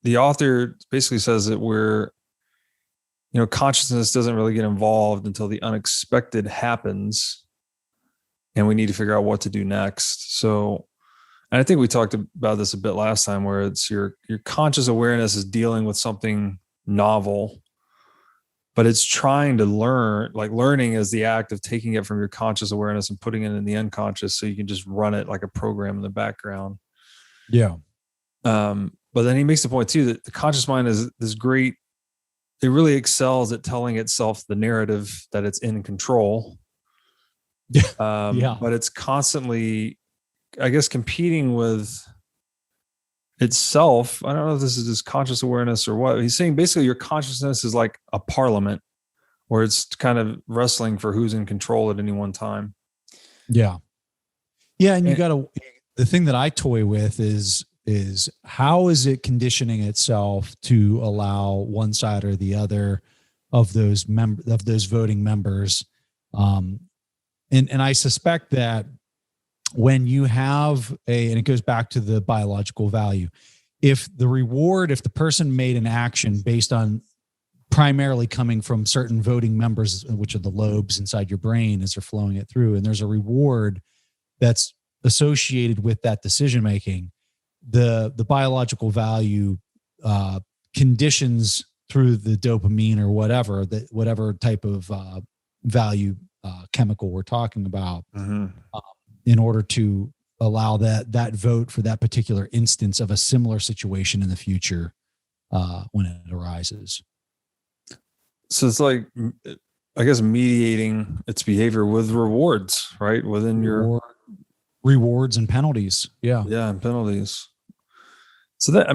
the author basically says that consciousness doesn't really get involved until the unexpected happens and we need to figure out what to do next. So, and I think we talked about this a bit last time, where it's your conscious awareness is dealing with something novel, but it's trying to learn. Like, learning is the act of taking it from your conscious awareness and putting it in the unconscious so you can just run it like a program in the background. Yeah. But then he makes the point too that the conscious mind is this great, it really excels at telling itself the narrative that it's in control. But it's constantly, I guess, competing with itself. I don't know if this is just conscious awareness or what. He's saying basically your consciousness is like a parliament where it's kind of wrestling for who's in control at any one time. Yeah. Yeah. And the thing that I toy with is how is it conditioning itself to allow one side or the other of those voting members. And I suspect that when you have and it goes back to the biological value, if the person made an action based on primarily coming from certain voting members, which are the lobes inside your brain as they're flowing it through, and there's a reward that's associated with that decision-making, the biological value conditions through the dopamine or whatever type of value chemical we're talking about, in order to allow that vote for that particular instance of a similar situation in the future when it arises. So it's like, I guess, mediating its behavior with rewards, right? Within your rewards and penalties. Yeah. Yeah. And penalties. So that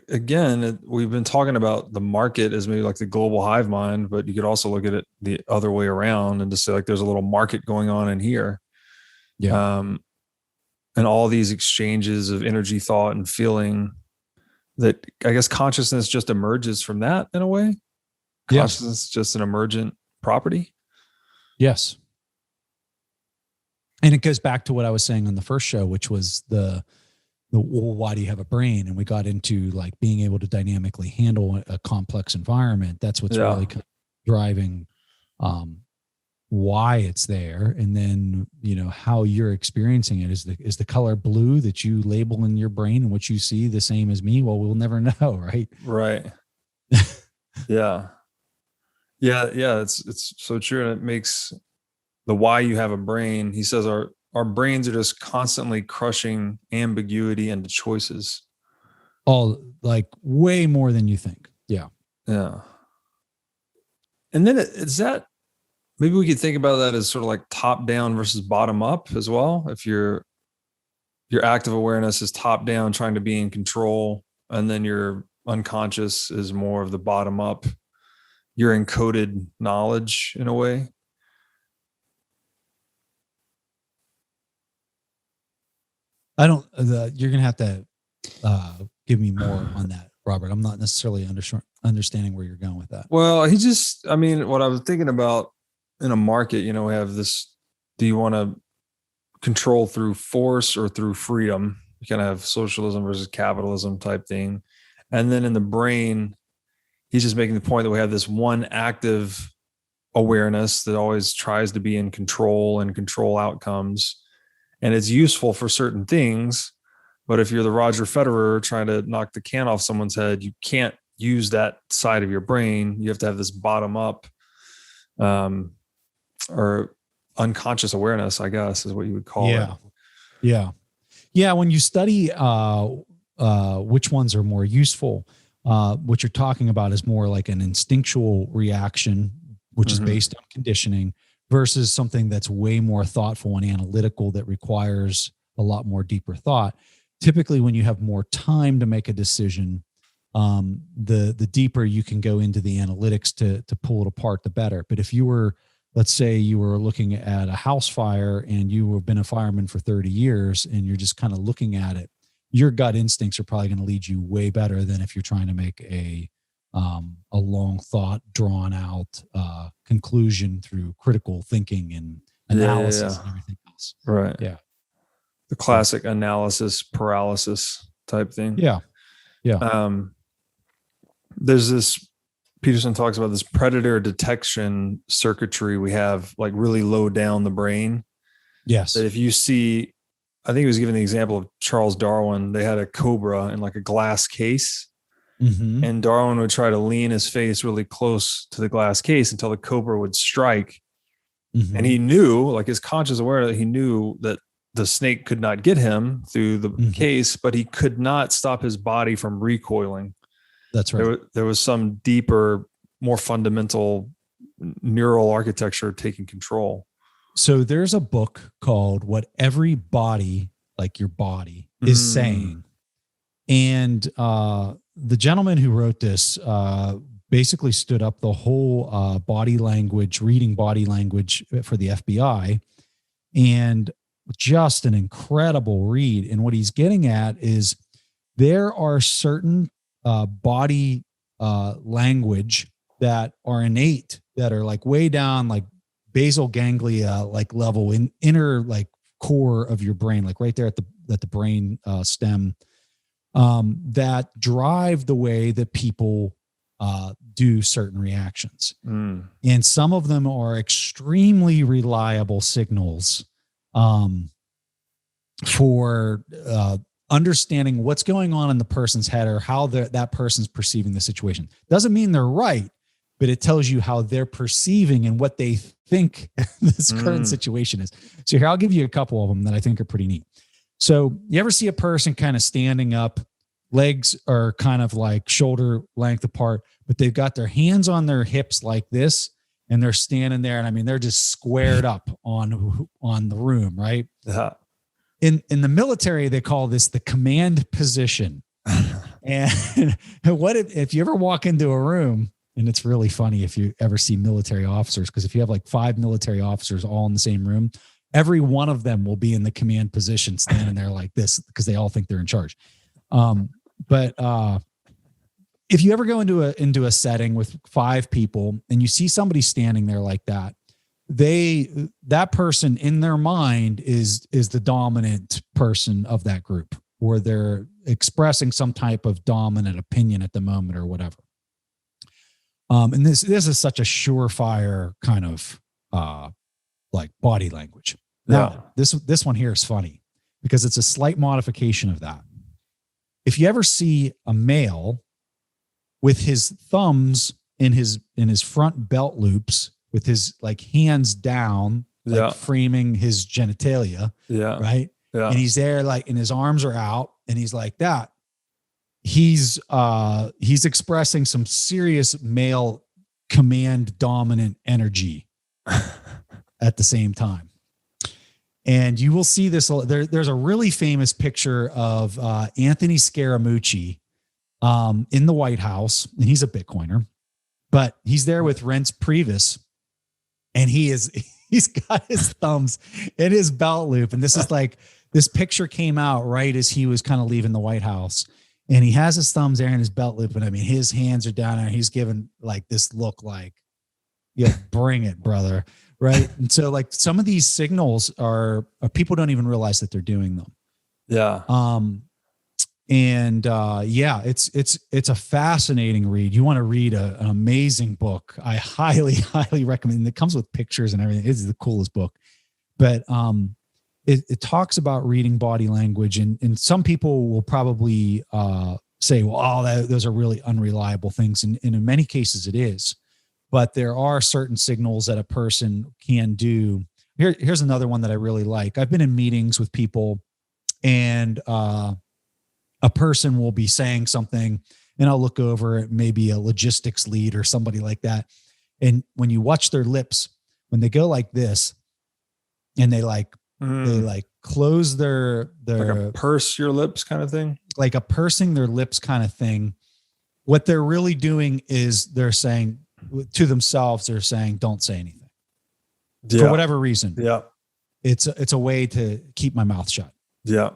again, we've been talking about the market as maybe like the global hive mind, but you could also look at it the other way around and just say like, there's a little market going on in here. Yeah. And all these exchanges of energy, thought, and feeling that I guess consciousness just emerges from that in a way. Consciousness is just an emergent property. Yes. And it goes back to what I was saying on the first show, which was why do you have a brain? And we got into like being able to dynamically handle a complex environment. That's what's really kind of driving why it's there. And then, how you're experiencing it. Is the color blue that you label in your brain and what you see the same as me? Well, we'll never know, right? Right. Yeah. Yeah. It's so true. And it makes the why you have a brain. He says our brains are just constantly crushing ambiguity into choices. All like way more than you think. Yeah. Yeah. And then is that, maybe we could think about that as sort of like top down versus bottom up as well. If your active awareness is top down, trying to be in control, and then your unconscious is more of the bottom up, your encoded knowledge in a way. You're going to have to give me more on that, Robert. I'm not necessarily understanding where you're going with that. Well, what I was thinking about in a market, we have this, do you want to control through force or through freedom? You kind of have socialism versus capitalism type thing. And then in the brain, he's just making the point that we have this one active awareness that always tries to be in control and control outcomes. And it's useful for certain things. But if you're the Roger Federer trying to knock the can off someone's head, you can't use that side of your brain. You have to have this bottom up or unconscious awareness, I guess, is what you would call it. Yeah. When you study which ones are more useful, what you're talking about is more like an instinctual reaction, which is based on conditioning, versus something that's way more thoughtful and analytical that requires a lot more deeper thought. Typically, when you have more time to make a decision, the deeper you can go into the analytics to pull it apart, the better. But if you were, let's say you were looking at a house fire and you have been a fireman for 30 years and you're just kind of looking at it, your gut instincts are probably going to lead you way better than if you're trying to make a long thought, drawn out conclusion through critical thinking and analysis and everything else. Right. Yeah. The classic analysis paralysis type thing. Yeah. Yeah. There's this, Peterson talks about this predator detection circuitry we have like really low down the brain. Yes. That if you see, I think he was giving the example of Charles Darwin, they had a cobra in like a glass case. Mm-hmm. And Darwin would try to lean his face really close to the glass case until the cobra would strike. Mm-hmm. And he knew, like his conscious awareness, he knew that the snake could not get him through the case, but he could not stop his body from recoiling. That's right. There was some deeper, more fundamental neural architecture taking control. So there's a book called What Every Body, like your body, is saying. And the gentleman who wrote this basically stood up the whole body language, reading body language for the FBI, and just an incredible read. And what he's getting at is there are certain body language that are innate, that are like way down, like basal ganglia, like level in inner like core of your brain, like right there at the brain stem, that drive the way that people do certain reactions. And some of them are extremely reliable signals for understanding what's going on in the person's head or how that person's perceiving the situation. Doesn't mean they're right, but it tells you how they're perceiving and what they think this current situation is. So here, I'll give you a couple of them that I think are pretty neat. So you ever see a person kind of standing up, legs are kind of like shoulder length apart, but they've got their hands on their hips like this, and they're standing there. And I mean, they're just squared up on the room, right? Yeah. In the military, they call this the command position. And what if you ever walk into a room, and it's really funny if you ever see military officers, because if you have like 5 military officers all in the same room, every one of them will be in the command position standing there like this because they all think they're in charge. But if you ever go into a setting with 5 people and you see somebody standing there like that, that person in their mind is the dominant person of that group, or they're expressing some type of dominant opinion at the moment or whatever. And this is such a surefire kind of like body language. Now, this one here is funny because it's a slight modification of that. If you ever see a male with his thumbs in his front belt loops, with his like hands down, like framing his genitalia, right? Yeah. And he's there like, and his arms are out, and he's like that. He's expressing some serious male command dominant energy at the same time. And you will see this. There's a really famous picture of Anthony Scaramucci in the White House, and he's a Bitcoiner, but he's there with Reince Priebus, and he's got his thumbs in his belt loop. And this is like, this picture came out right as he was kind of leaving the White House, and he has his thumbs there in his belt loop. And I mean, his hands are down there. He's given like this look like, yeah, bring it, brother. Right. And so like some of these signals are people don't even realize that they're doing them. Yeah. It's a fascinating read. You want to read an amazing book. I highly, highly recommend. It comes with pictures and everything. It's the coolest book, but it talks about reading body language, and some people will probably say, well, those are really unreliable things. And in many cases it is. But there are certain signals that a person can do. Here's another one that I really like. I've been in meetings with people, and a person will be saying something, and I'll look over at maybe a logistics lead or somebody like that. And when you watch their lips, when they go like this, and they close their like a purse your lips kind of thing, like a pursing their lips kind of thing. What they're really doing is they're saying to themselves, they're saying, don't say anything for whatever reason. Yeah. It's a way to keep my mouth shut. Yeah.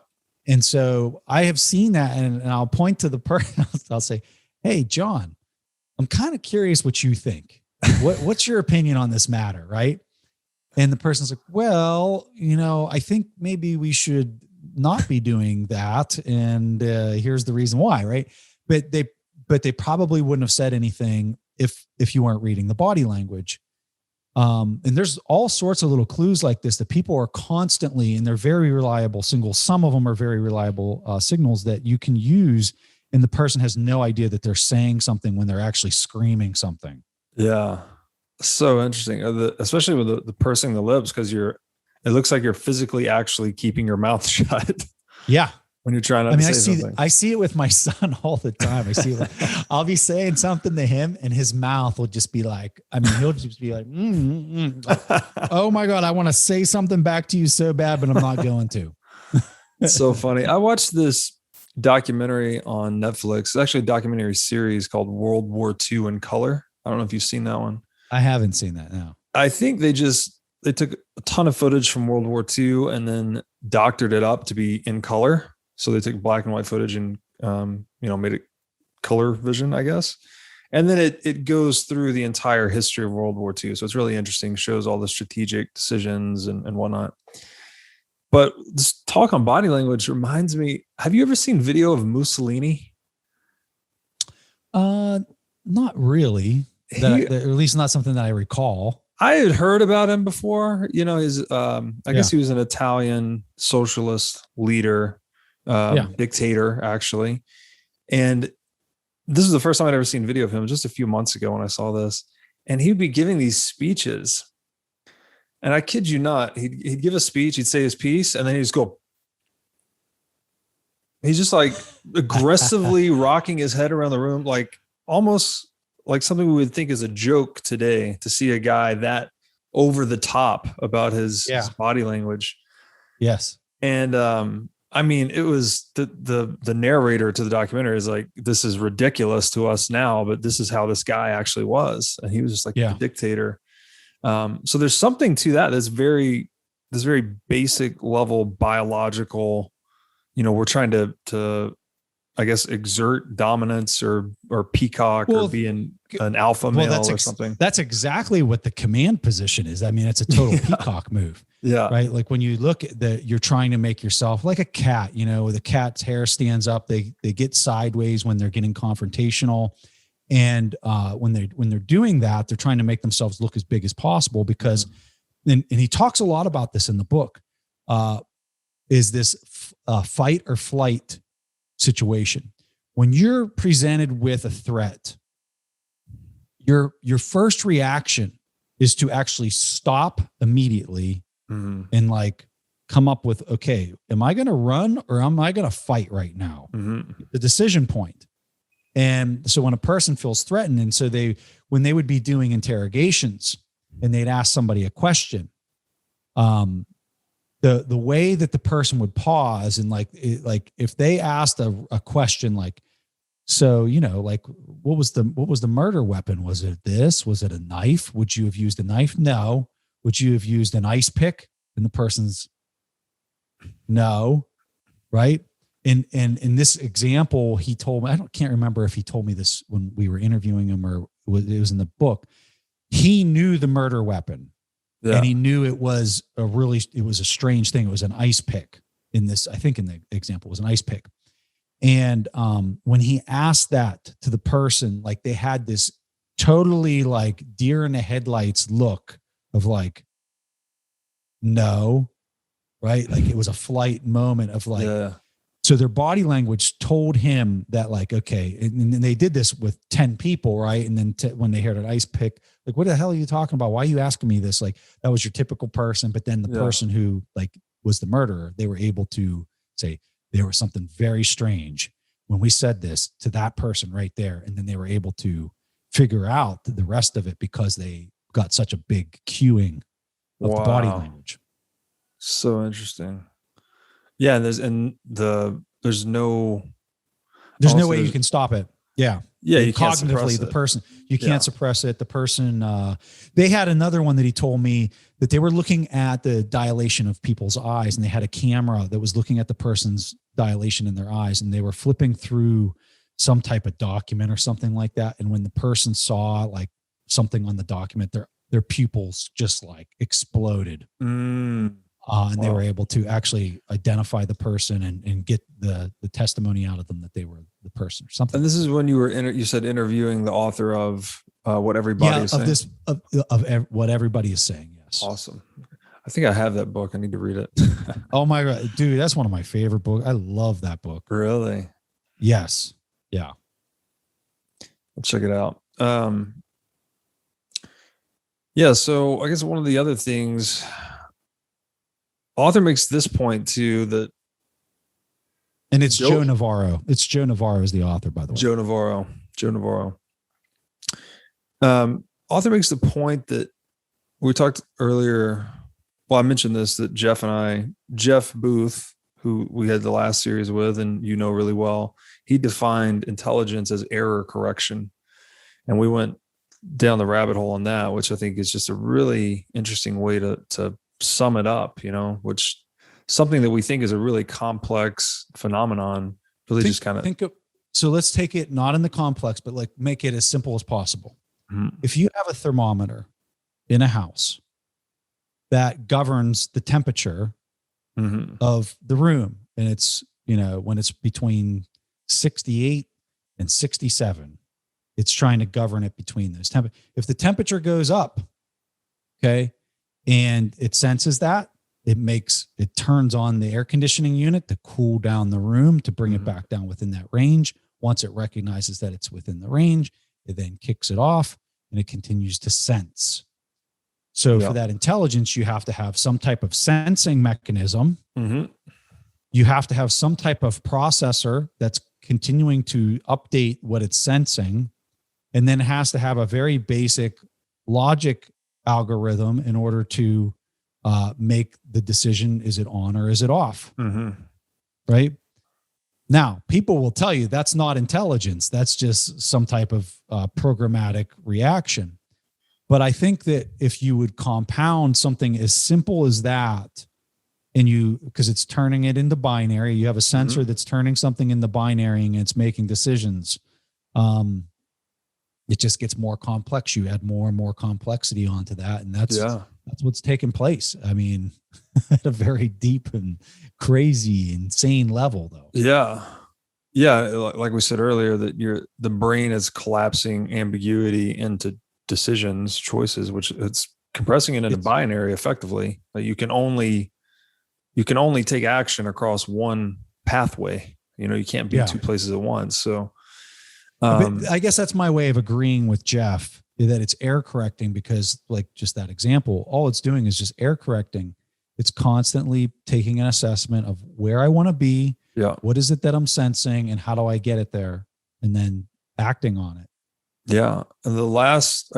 And so I have seen that, and I'll point to the person. I'll say, hey, John, I'm kind of curious what you think. What's your opinion on this matter? Right. And the person's like, well, I think maybe we should not be doing that. And here's the reason why. Right. but they probably wouldn't have said anything if you weren't reading the body language. And there's all sorts of little clues like this that people are constantly, and they're very reliable signals. Some of them are very reliable signals that you can use, and the person has no idea that they're saying something when they're actually screaming something. Yeah. So interesting, especially with the pursing the lips, because it looks like you're physically actually keeping your mouth shut. Yeah. When you're trying to say something. I see it with my son all the time. I see it. I'll be saying something to him and his mouth will just be like, he'll just be like, oh my God, I want to say something back to you so bad, but I'm not going to. It's so funny. I watched this documentary on Netflix. It's actually a documentary series called World War II in Color. I don't know if you've seen that one. I haven't seen that, no. I think they took a ton of footage from World War II and then doctored it up to be in color. So they took black and white footage and, made it color vision, I guess. And then it goes through the entire history of World War II. So it's really interesting, shows all the strategic decisions and whatnot. But this talk on body language reminds me, have you ever seen video of Mussolini? Not really. Or at least not something that I recall. I had heard about him before. His I guess he was an Italian socialist leader. Dictator, actually. And this is the first time I'd ever seen video of him, just a few months ago when I saw this. And he'd be giving these speeches. And I kid you not, he'd give a speech, he'd say his piece, and then he'd just go. He's just like aggressively rocking his head around the room, like almost like something we would think is a joke today, to see a guy that over the top about his body language. Yes. And it was the narrator to the documentary is like, this is ridiculous to us now, but this is how this guy actually was. And he was just like a dictator. So there's something to that. This very basic level biological, we're trying to, I guess, exert dominance or peacock or be an alpha male or something. That's exactly what the command position is. It's a total peacock move. Yeah. Right. Like when you look at you're trying to make yourself like a cat, the cat's hair stands up, they get sideways when they're getting confrontational. And when they're doing that, they're trying to make themselves look as big as possible because, and he talks a lot about this in the book, is this fight or flight situation. When you're presented with a threat, your first reaction is to actually stop immediately and like come up with, okay, am I going to run or am I going to fight right now? The decision point. And so when a person feels threatened, and so when they would be doing interrogations and they'd ask somebody a question, the way that the person would pause and like if they asked a question like, so, like, what was the murder weapon? Was it this? Was it a knife? Would you have used a knife? No. Would you have used an ice pick? And the person's no, right? And in this example, he told me, can't remember if he told me this when we were interviewing him or it was in the book. He knew the murder weapon. Yeah. And he knew it was a strange thing. It was an ice pick in this, I think in the example, it was an ice pick. And when he asked that to the person, like they had this totally like deer in the headlights look of like, no, right? Like it was a flight moment of like, so their body language told him that like, okay. And they did this with 10 people, right? And then when they heard an ice pick, like, what the hell are you talking about? Why are you asking me this? Like, that was your typical person. But then the person who like was the murderer, they were able to say there was something very strange when we said this to that person right there. And then they were able to figure out the rest of it because they got such a big cueing of the body language. So interesting. Yeah. There's no way you can stop it. Yeah. Yeah. You cognitively, the person, you can't suppress it. The person, they had another one that he told me that they were looking at the dilation of people's eyes, and they had a camera that was looking at the person's dilation in their eyes, and they were flipping through some type of document or something like that. And when the person saw like something on the document, their pupils just like exploded. and they were able to actually identify the person and get the testimony out of them that they were the person or something. And this is when you were you said interviewing the author of What Everybody Is Saying. Of what everybody is saying. Yes. Awesome. I think I have that book. I need to read it. Oh my God, dude, that's one of my favorite books. I love that book. Really? Yes. Yeah. I'll check it out. Yeah. So I guess one of the other things, author makes this point too, that, and it's Joe Navarro. It's Joe Navarro is the author, by the way. Joe Navarro. Author makes the point that we talked earlier. Well, I mentioned this, that Jeff Booth, who we had the last series with, and you know really well, he defined intelligence as error correction. And we went down the rabbit hole on that, which I think is just a really interesting way to sum it up, which something that we think is a really complex phenomenon, really just kind of so let's take it not in the complex, but like make it as simple as possible. Mm-hmm. If you have a thermometer in a house that governs the temperature mm-hmm. of the room, and it's, when it's between 68 and 67, it's trying to govern it between those temperatures. If the temperature goes up, okay, and it senses that, it turns on the air conditioning unit to cool down the room, to bring mm-hmm. it back down within that range. Once it recognizes that it's within the range, it then kicks it off and it continues to sense. So for that intelligence, you have to have some type of sensing mechanism. Mm-hmm. You have to have some type of processor that's continuing to update what it's sensing, and then it has to have a very basic logic algorithm in order to make the decision, is it on or is it off? Mm-hmm. Right? Now, people will tell you that's not intelligence. That's just some type of programmatic reaction. But I think that if you would compound something as simple as that, and because it's turning it into binary, you have a sensor mm-hmm. that's turning something into binary and it's making decisions. It just gets more complex. You add more and more complexity onto that. And that's what's taking place. I mean, at a very deep and crazy, insane level though. Yeah. Yeah. Like we said earlier, that the brain is collapsing ambiguity into decisions, choices, which it's compressing it into binary effectively. Like you can only take action across one pathway. You can't be two places at once. So I guess that's my way of agreeing with Jeff, that it's error correcting, because like just that example, all it's doing is just error correcting. It's constantly taking an assessment of where I want to be. Yeah. What is it that I'm sensing and how do I get it there? And then acting on it. Yeah. And the last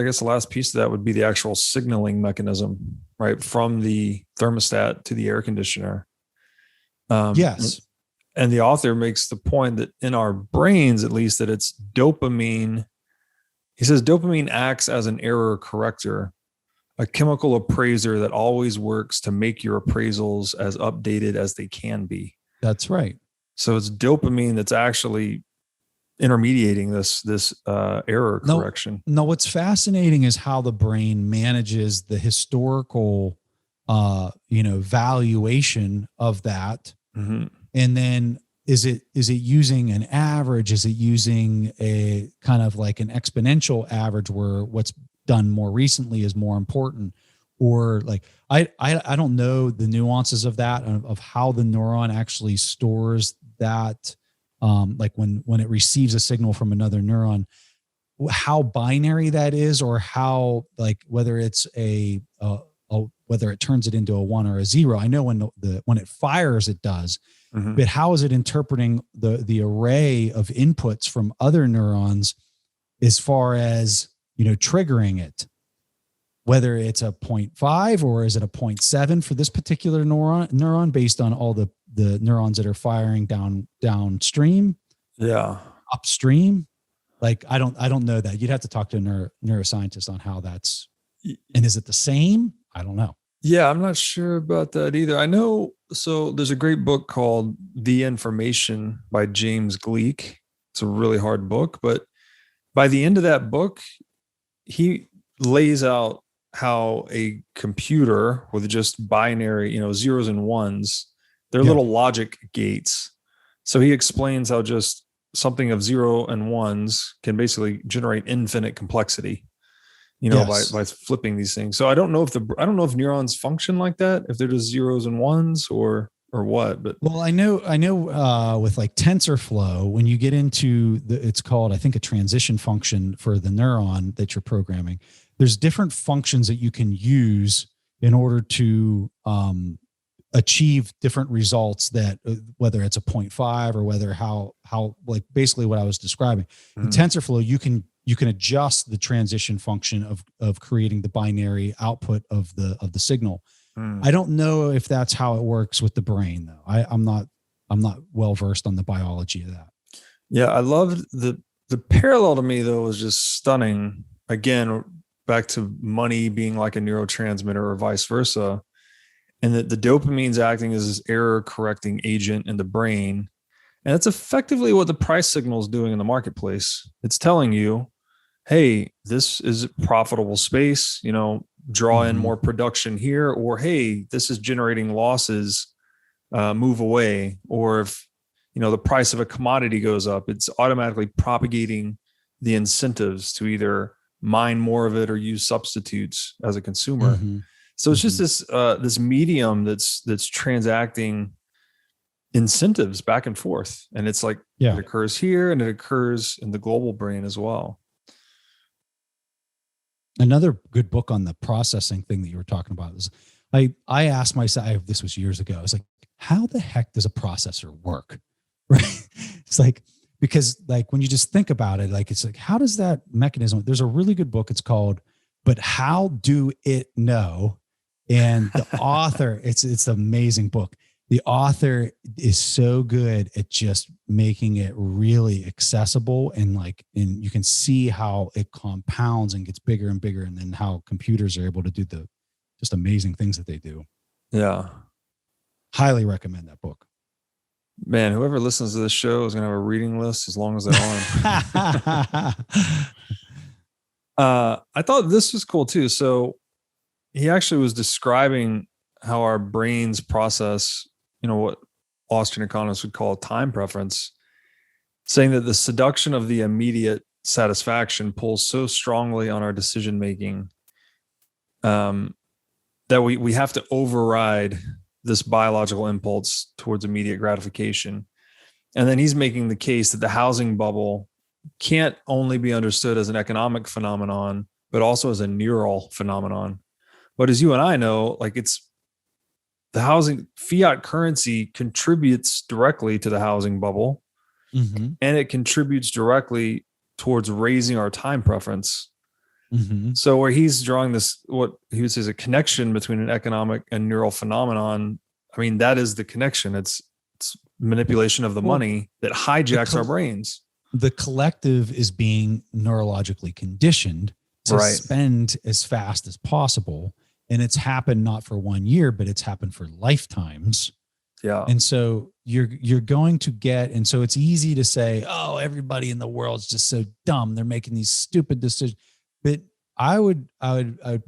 piece of that would be the actual signaling mechanism, right? From the thermostat to the air conditioner. Yes. And the author makes the point that in our brains, at least, that it's dopamine. He says dopamine acts as an error corrector, a chemical appraiser that always works to make your appraisals as updated as they can be. That's right. So it's dopamine that's actually intermediating this error correction. No, what's fascinating is how the brain manages the historical, valuation of that. Mm-hmm. And then is it using an average? Is it using a kind of like an exponential average where what's done more recently is more important? Or like, I don't know the nuances of that, of how the neuron actually stores that. Like when it receives a signal from another neuron, how binary that is, or how, like, whether it's whether it turns it into a 1 or a 0. I know when it fires, it does. Mm-hmm. But how is it interpreting the array of inputs from other neurons as far as, triggering it? Whether it's a 0.5 or is it a 0.7 for this particular neuron based on all the neurons that are firing downstream, upstream. Like, I don't know that. You'd have to talk to a neuroscientist on how that's, and is it the same? I don't know. Yeah, I'm not sure about that either. I know. So there's a great book called The Information by James Gleick. It's a really hard book, but by the end of that book, he lays out how a computer with just binary, zeros and ones, they're Yeah. little logic gates. So he explains how just something of zero and ones can basically generate infinite complexity, Yes. by flipping these things. So I don't know if neurons function like that, if they're just zeros and ones or what, but Well, I know with like TensorFlow, when you get into it's called, I think, a transition function for the neuron that you're programming. There's different functions that you can use in order to achieve different results, that whether it's a 0.5 or whether how like basically what I was describing. In TensorFlow, you can adjust the transition function of creating the binary output of the signal. I don't know if that's how it works with the brain, though. I'm not well versed on the biology of that. Yeah, I loved the parallel to me, though, was just stunning. Again, back to money being like a neurotransmitter or vice versa. And that the dopamine's acting as this error correcting agent in the brain. And that's effectively what the price signal is doing in the marketplace. It's telling you, hey, this is profitable space, draw in more production here, or, hey, this is generating losses, move away. Or if, the price of a commodity goes up, it's automatically propagating the incentives to either mine more of it or use substitutes as a consumer. So it's just this medium that's transacting incentives back and forth. And it's like, it occurs here and it occurs in the global brain as well. Another good book on the processing thing that you were talking about is I asked myself, this was years ago, I was like, how the heck does a processor work? Right? It's like, because like when you just think about it, like, it's like, how does that mechanism, there's a really good book. It's called, But How Do It Know? And the author, it's an amazing book. The author is so good at just making it really accessible, and you can see how it compounds and gets bigger and bigger, and then how computers are able to do the just amazing things that they do. Yeah. Highly recommend that book. Man, whoever listens to this show is going to have a reading list as long as they're on. I thought this was cool too. So he actually was describing how our brains process, what Austrian economists would call time preference, saying that the seduction of the immediate satisfaction pulls so strongly on our decision making that we have to override this biological impulse towards immediate gratification. And then he's making the case that the housing bubble can't only be understood as an economic phenomenon, but also as a neural phenomenon. But as you and I know, like, it's the housing fiat currency contributes directly to the housing bubble, and it contributes directly towards raising our time preference. So where he's drawing this, what he would say is a connection between an economic and neural phenomenon, I mean, that is the connection. It's manipulation of the money that hijacks our brains. The collective is being neurologically conditioned to spend as fast as possible. And it's happened not for 1 year, but it's happened for lifetimes. Yeah. And so you're going to get, and so it's easy to say, oh, everybody in the world's just so dumb. They're making these stupid decisions. But I would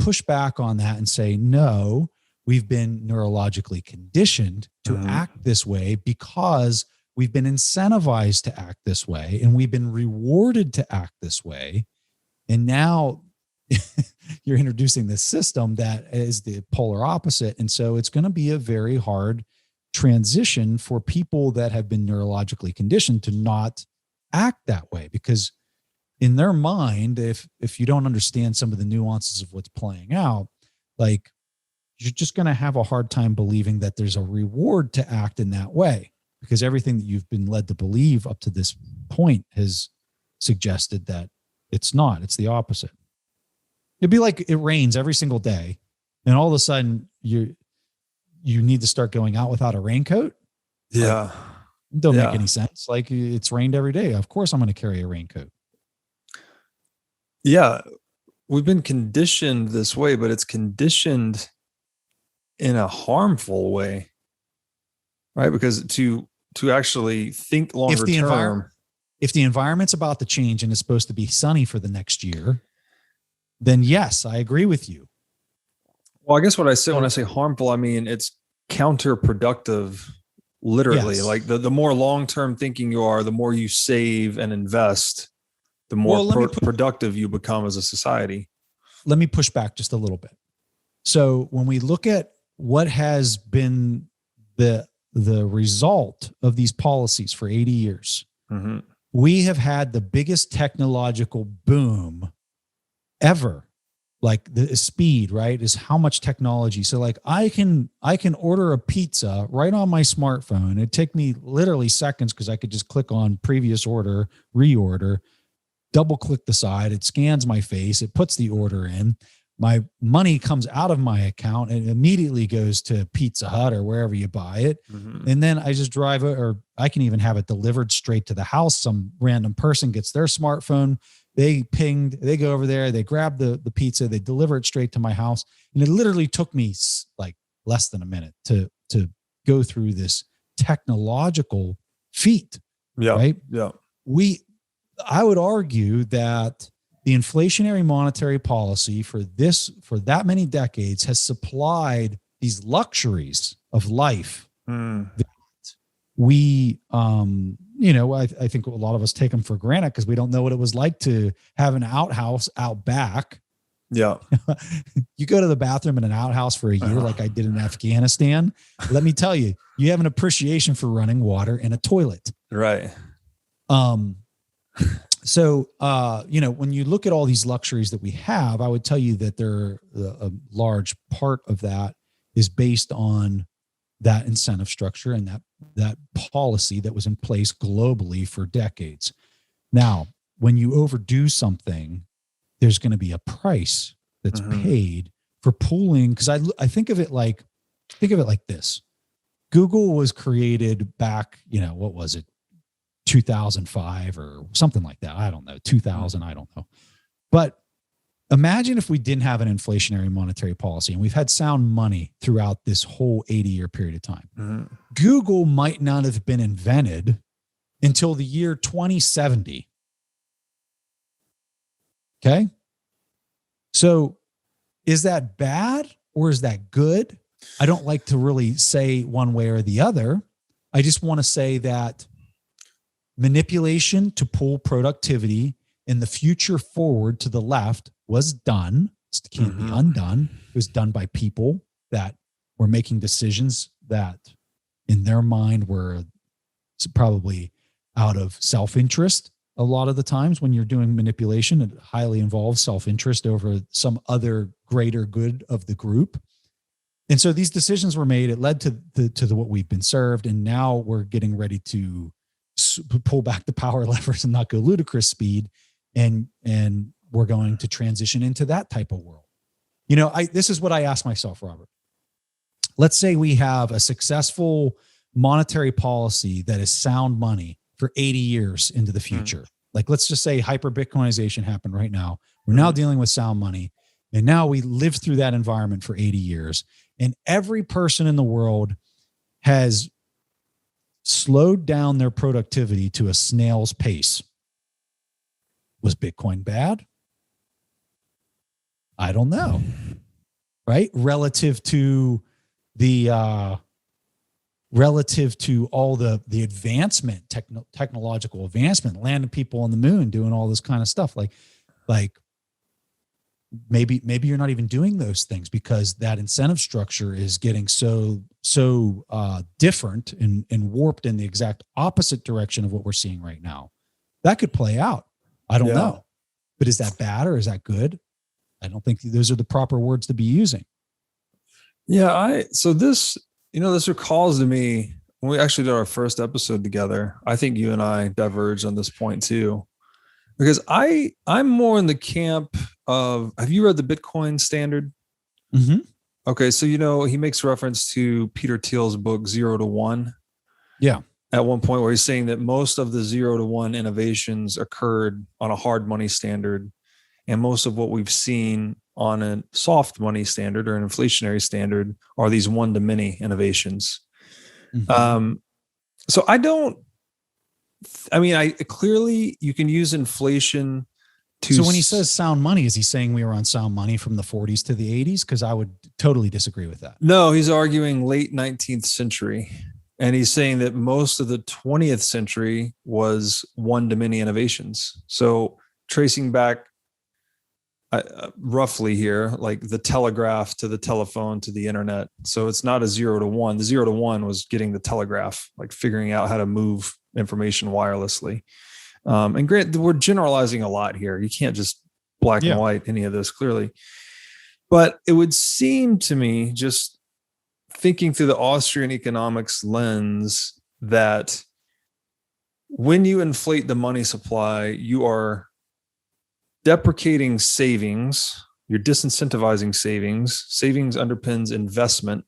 push back on that and say, no, we've been neurologically conditioned to act this way because we've been incentivized to act this way, and we've been rewarded to act this way. And now you're introducing this system that is the polar opposite. And so it's going to be a very hard transition for people that have been neurologically conditioned to not act that way, because in their mind, if you don't understand some of the nuances of what's playing out, like, you're just going to have a hard time believing that there's a reward to act in that way, because everything that you've been led to believe up to this point has suggested that it's not, it's the opposite. It'd be like it rains every single day, and all of a sudden you need to start going out without a raincoat. Yeah. Like, don't make any sense. Like, it's rained every day. Of course I'm going to carry a raincoat. Yeah. We've been conditioned this way, but it's conditioned in a harmful way, right? Because to actually think longer term, if the environment's about to change and it's supposed to be sunny for the next year, then yes, I agree with you. Well, I guess what I say when I say harmful, I mean it's counterproductive, literally. Yes. Like the more long-term thinking you are, the more you save and invest, the more productive you become as a society. Let me push back just a little bit. So when we look at what has been the result of these policies for 80 years, we have had the biggest technological boom ever. Like the speed, right, is how much technology. So like I can order a pizza right on my smartphone. It'd take me literally seconds because I could just click on previous order, reorder, double click the side. It scans my face. It puts the order in. My money comes out of my account and immediately goes to Pizza Hut or wherever you buy it. And then I just drive it, or I can even have it delivered straight to the house. Some random person gets their smartphone. They go over there, they grab the pizza, they deliver it straight to my house. And it literally took me like less than a minute to go through this technological feat. Yeah. Right. Yeah. I would argue that the inflationary monetary policy for that many decades has supplied these luxuries of life that we, I think a lot of us take them for granted because we don't know what it was like to have an outhouse out back. Yeah. You go to the bathroom in an outhouse for a year, like I did in Afghanistan. Let me tell you, you have an appreciation for running water and a toilet. Right. So, when you look at all these luxuries that we have, I would tell you that a large part of that is based on that incentive structure and that policy that was in place globally for decades. Now, when you overdo something, there's going to be a price that's paid for pooling. Because I think of it like this: Google was created back, what was it, 2005 or something like that. I don't know, 2000. I don't know, but imagine if we didn't have an inflationary monetary policy and we've had sound money throughout this whole 80-year period of time. Google might not have been invented until the year 2070. Okay. So is that bad or is that good? I don't like to really say one way or the other. I just want to say that manipulation to pull productivity in the future forward to the left was done. It can't be undone. It was done by people that were making decisions that in their mind were probably out of self-interest. A lot of the times when you're doing manipulation, it highly involves self-interest over some other greater good of the group. And so these decisions were made. It led to what we've been served. And now we're getting ready to pull back the power levers and not go ludicrous speed. And we're going to transition into that type of world. This is what I ask myself, Robert. Let's say we have a successful monetary policy that is sound money for 80 years into the future. Like, let's just say hyper Bitcoinization happened right now. We're now dealing with sound money. And now we lived through that environment for 80 years. And every person in the world has slowed down their productivity to a snail's pace. Was Bitcoin bad? I don't know. Right? Relative to all the advancement, technological advancement, landing people on the moon, doing all this kind of stuff. Like maybe you're not even doing those things because that incentive structure is getting so different and warped in the exact opposite direction of what we're seeing right now. That could play out. I don't know. But is that bad or is that good? I don't think those are the proper words to be using. Yeah. So this recalls to me when we actually did our first episode together. I think you and I diverged on this point too, because I'm more in the camp of, have you read the Bitcoin Standard? Okay. So, he makes reference to Peter Thiel's book, 0 to 1. Yeah. At one point where he's saying that most of the 0 to 1 innovations occurred on a hard money standard. And most of what we've seen on a soft money standard or an inflationary standard are these 1 to many innovations. So clearly you can use inflation So when he says sound money, is he saying we were on sound money from the 40s to the 80s? Because I would totally disagree with that. No, he's arguing late 19th century. And he's saying that most of the 20th century was one-to-many innovations. So tracing back roughly here, like the telegraph to the telephone to the internet. So it's not a 0 to 1. The 0 to 1 was getting the telegraph, like figuring out how to move information wirelessly. And granted, we're generalizing a lot here. You can't just black and white any of this clearly. But it would seem to me, just thinking through the Austrian economics lens, that when you inflate the money supply, you are deprecating savings, you're disincentivizing savings. Savings underpins investment.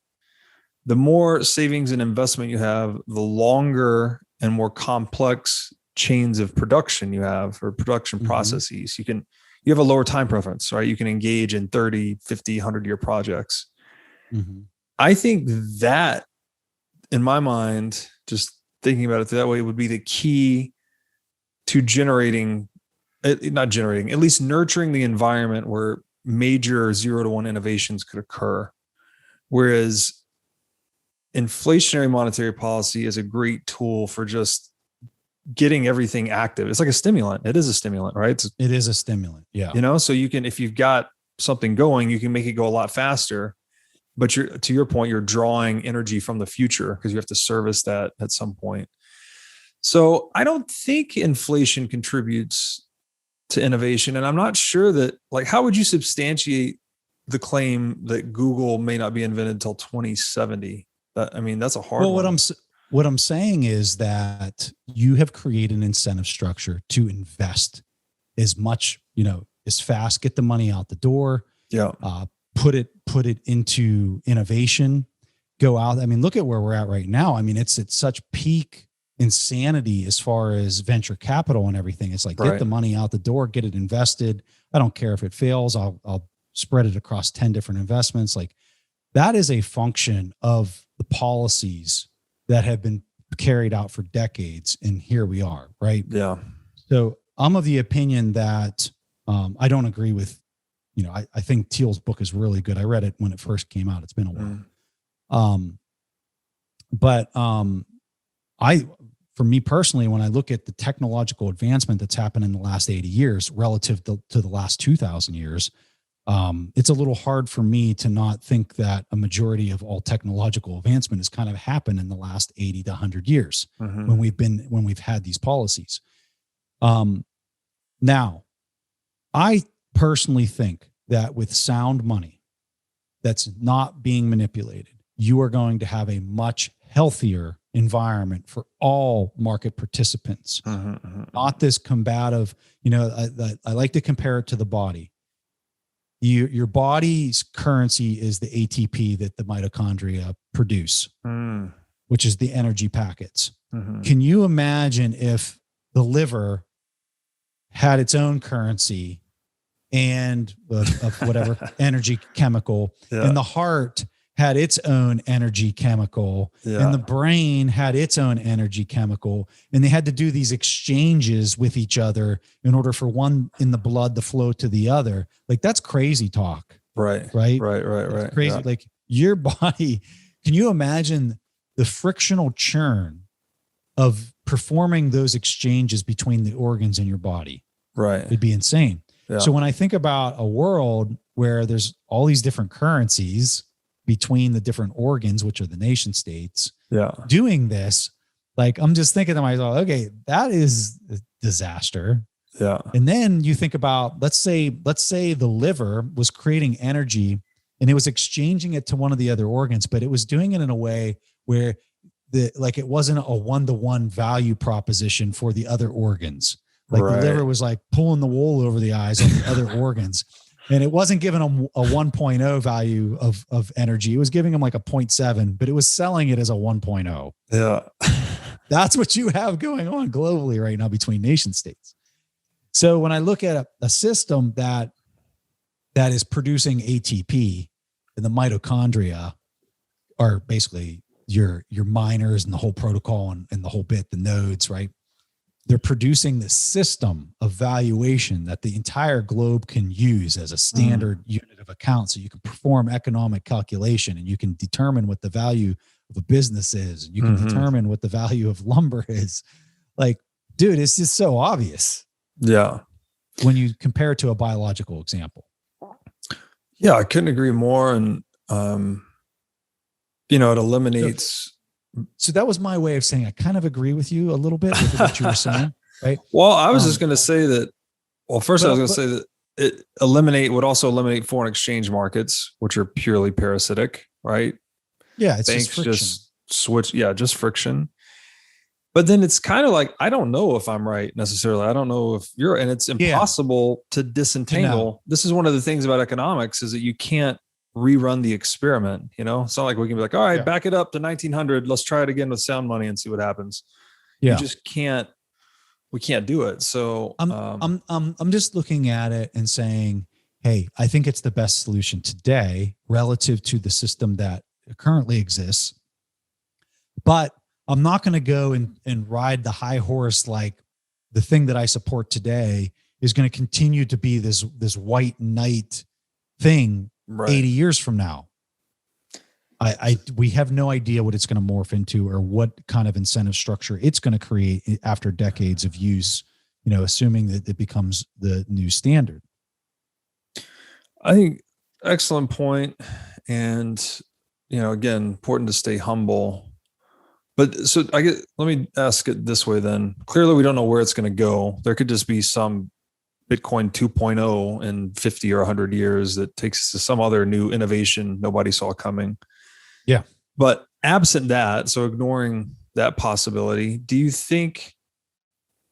The more savings and investment you have, the longer and more complex chains of production you have, or production processes. You have a lower time preference, right? You can engage in 30, 50, 100-year projects. I think that, in my mind, just thinking about it that way, would be the key to at least nurturing the environment where major 0 to 1 innovations could occur. Whereas inflationary monetary policy is a great tool for just getting everything active. It's like a stimulant. It is a stimulant, right? It is a stimulant. Yeah. So you can, if you've got something going, you can make it go a lot faster. But to your point, you're drawing energy from the future because you have to service that at some point. So I don't think inflation contributes to innovation. And I'm not sure that, like, how would you substantiate the claim that Google may not be invented until 2070? That's a hard one. What I'm saying is that you have created an incentive structure to invest as much, as fast, get the money out the door. Yeah. Put it into innovation, go out. Look at where we're at right now. It's at such peak insanity as far as venture capital and everything. It's like, get the money out the door, get it invested. I don't care if it fails. I'll spread it across 10 different investments. Like, that is a function of the policies that have been carried out for decades. And here we are, right? Yeah. So I'm of the opinion that I don't agree with, I think Thiel's book is really good. I read it when it first came out. It's been a while. For me personally, when I look at the technological advancement that's happened in the last 80 years relative to the last 2,000 years, it's a little hard for me to not think that a majority of all technological advancement has kind of happened in the last 80 to 100 years when we've had these policies. Now, I personally think that with sound money that's not being manipulated, you are going to have a much healthier environment for all market participants. Not this combative, I like to compare it to the body. Your body's currency is the ATP that the mitochondria produce, which is the energy packets. Can you imagine if the liver had its own currency and of whatever energy chemical, and the heart had its own energy chemical, and the brain had its own energy chemical, and they had to do these exchanges with each other in order for one in the blood to flow to the other? Like, that's crazy talk. Right. That's crazy. Yeah. Like, your body, can you imagine the frictional churn of performing those exchanges between the organs in your body? Right. It'd be insane. Yeah. So when I think about a world where there's all these different currencies between the different organs, which are the nation states, doing this, like, I'm just thinking to myself, okay, that is a disaster. Yeah. And then you think about, let's say the liver was creating energy and it was exchanging it to one of the other organs, but it was doing it in a way where it wasn't a one-to-one value proposition for the other organs. Like, the liver was like pulling the wool over the eyes on the other organs. And it wasn't giving them a 1.0 value of energy. It was giving them like a 0.7, but it was selling it as a 1.0. Yeah. That's what you have going on globally right now between nation states. So when I look at a system that is producing ATP, and the mitochondria are basically your miners and the whole protocol and the whole bit, the nodes, right? they're producing this system of valuation that the entire globe can use as a standard unit of account. So you can perform economic calculation and you can determine what the value of a business is. And you can determine what the value of lumber is. Like, dude, it's just so obvious. Yeah. When you compare it to a biological example. Yeah, I couldn't agree more. And, it eliminates. So that was my way of saying I kind of agree with you a little bit with what you were saying, right? Well, I was just going to say that. Well, first I was going to say that it would also eliminate foreign exchange markets, which are purely parasitic, right? Yeah, it's banks just switch. Yeah, just friction. But then it's kind of like, I don't know if I'm right necessarily. I don't know if you're, and it's impossible to disentangle. No. This is one of the things about economics is that you can't rerun the experiment. It's not like we can be like, all right, back it up to 1900. Let's try it again with sound money and see what happens. Yeah. You just can't, we can't do it. So I'm just looking at it and saying, hey, I think it's the best solution today relative to the system that currently exists. But I'm not going to go and ride the high horse. Like the thing that I support today is going to continue to be this white knight thing 80 years from now. We have no idea what it's going to morph into or what kind of incentive structure it's going to create after decades of use, assuming that it becomes the new standard. I think excellent point. And, again, important to stay humble. But so let me ask it this way then. Clearly, we don't know where it's going to go. There could just be some Bitcoin 2.0 in 50 or 100 years that takes us to some other new innovation nobody saw coming. Yeah. But absent that, so ignoring that possibility, do you think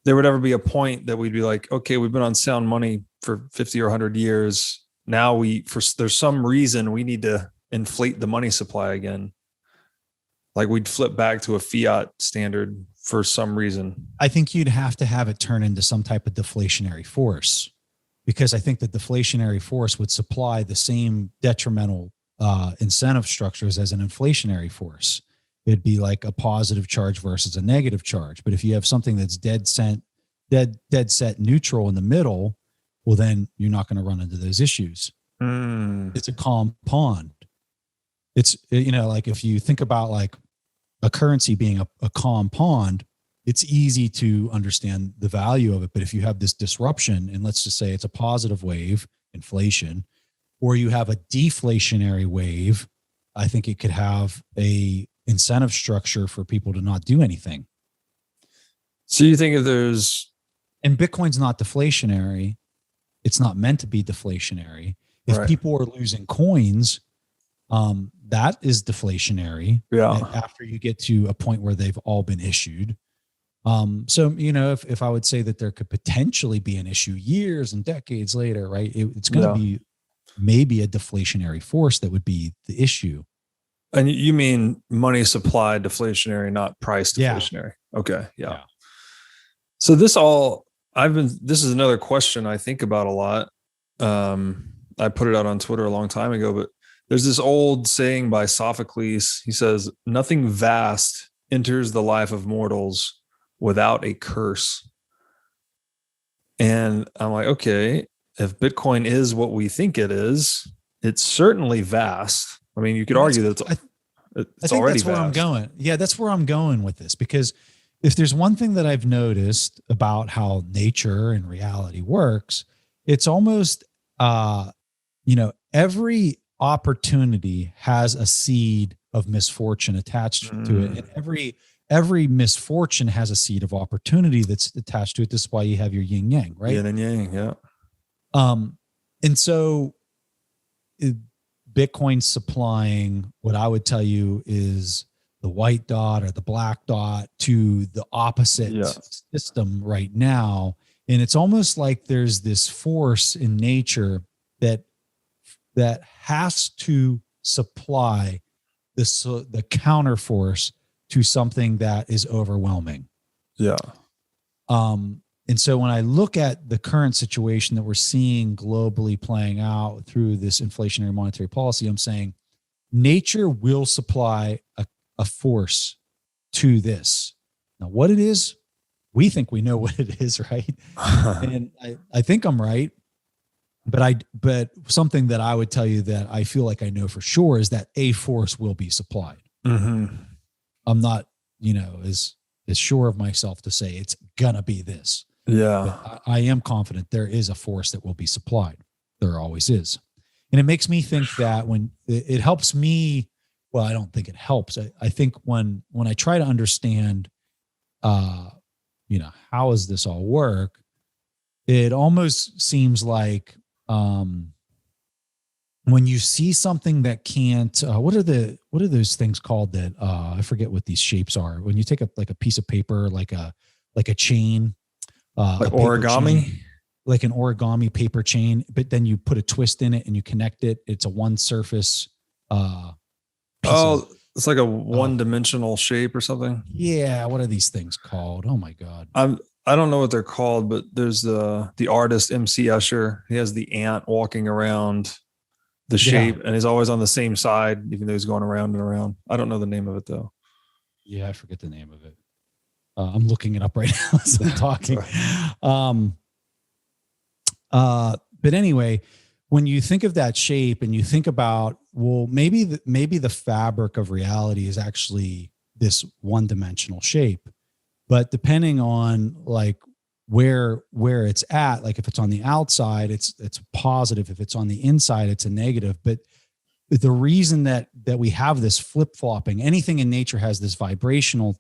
there would ever be a point that we'd be like, okay, we've been on sound money for 50 or 100 years. Now there's some reason we need to inflate the money supply again. Like we'd flip back to a fiat standard for some reason. I think you'd have to have it turn into some type of deflationary force, because I think the deflationary force would supply the same detrimental incentive structures as an inflationary force. It'd be like a positive charge versus a negative charge. But if you have something that's dead set neutral in the middle, well, then you're not going to run into those issues. It's a calm pond. It's, like if you think about like a currency being a calm pond, it's easy to understand the value of it. But if you have this disruption, and let's just say it's a positive wave, inflation, or you have a deflationary wave, I think it could have a incentive structure for people to not do anything. So you think if there's... And Bitcoin's not deflationary. It's not meant to be deflationary. If people are losing coins, that is deflationary. Yeah. After you get to a point where they've all been issued. So, if I would say that there could potentially be an issue years and decades later, right? It's going to be maybe a deflationary force that would be the issue. And you mean money supply deflationary, not price deflationary. Yeah. Okay. Yeah. So this is another question I think about a lot. I put it out on Twitter a long time ago, but there's this old saying by Sophocles. He says, nothing vast enters the life of mortals without a curse. And I'm like, okay, if Bitcoin is what we think it is, it's certainly vast. I mean, you could argue that it's already vast. That's where I'm going. Yeah, that's where I'm going with this, because if there's one thing that I've noticed about how nature and reality works, it's almost, every opportunity has a seed of misfortune attached to it. And every misfortune has a seed of opportunity that's attached to it. This is why you have your yin yang, right? Yin and yang, yeah. And so Bitcoin supplying what I would tell you is the white dot or the black dot to the opposite system right now. And it's almost like there's this force in nature that has to supply the counter force to something that is overwhelming. Yeah. And so when I look at the current situation that we're seeing globally playing out through this inflationary monetary policy, I'm saying nature will supply a force to this. Now, what it is, we think we know what it is, right? And I think I'm right. But something that I would tell you that I feel like I know for sure is that a force will be supplied. Mm-hmm. I'm not, as sure of myself to say it's gonna be this. Yeah. But I am confident there is a force that will be supplied. There always is. And it makes me think that when it helps me, well, I don't think it helps. I think when I try to understand, how does this all work? It almost seems like, when you see something that can't, what are those things called that, I forget what these shapes are. When you take a piece of paper, like a chain, like origami, chain, like an origami paper chain, but then you put a twist in it and you connect it. It's a one surface, it's like a one-dimensional shape or something. Yeah. What are these things called? Oh my God. I don't know what they're called, but there's the artist MC Escher. He has the ant walking around the shape, and he's always on the same side, even though he's going around and around. I don't know the name of it though. Yeah, I forget the name of it. I'm looking it up right now as I'm talking. But anyway, when you think of that shape and you think about, well, maybe the fabric of reality is actually this one-dimensional shape. But depending on like where it's at, like if it's on the outside, it's positive. If it's on the inside, it's a negative. But the reason that we have this flip-flopping, anything in nature has this vibrational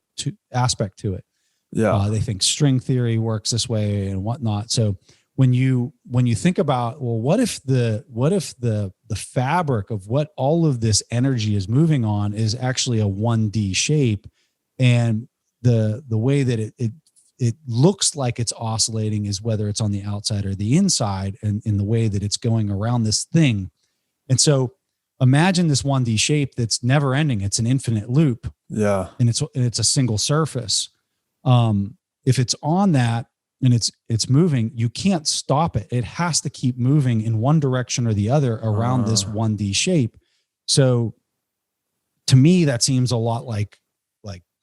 aspect to it. Yeah. They think string theory works this way and whatnot. So when you think about, well, what if the fabric of what all of this energy is moving on is actually a 1D shape, and the way that it looks like it's oscillating is whether it's on the outside or the inside, and in the way that it's going around this thing. And so imagine this 1D shape that's never ending. It's an infinite loop. Yeah. And it's a single surface. If it's on that and it's moving, you can't stop it. It has to keep moving in one direction or the other around this 1D shape. So to me, that seems a lot like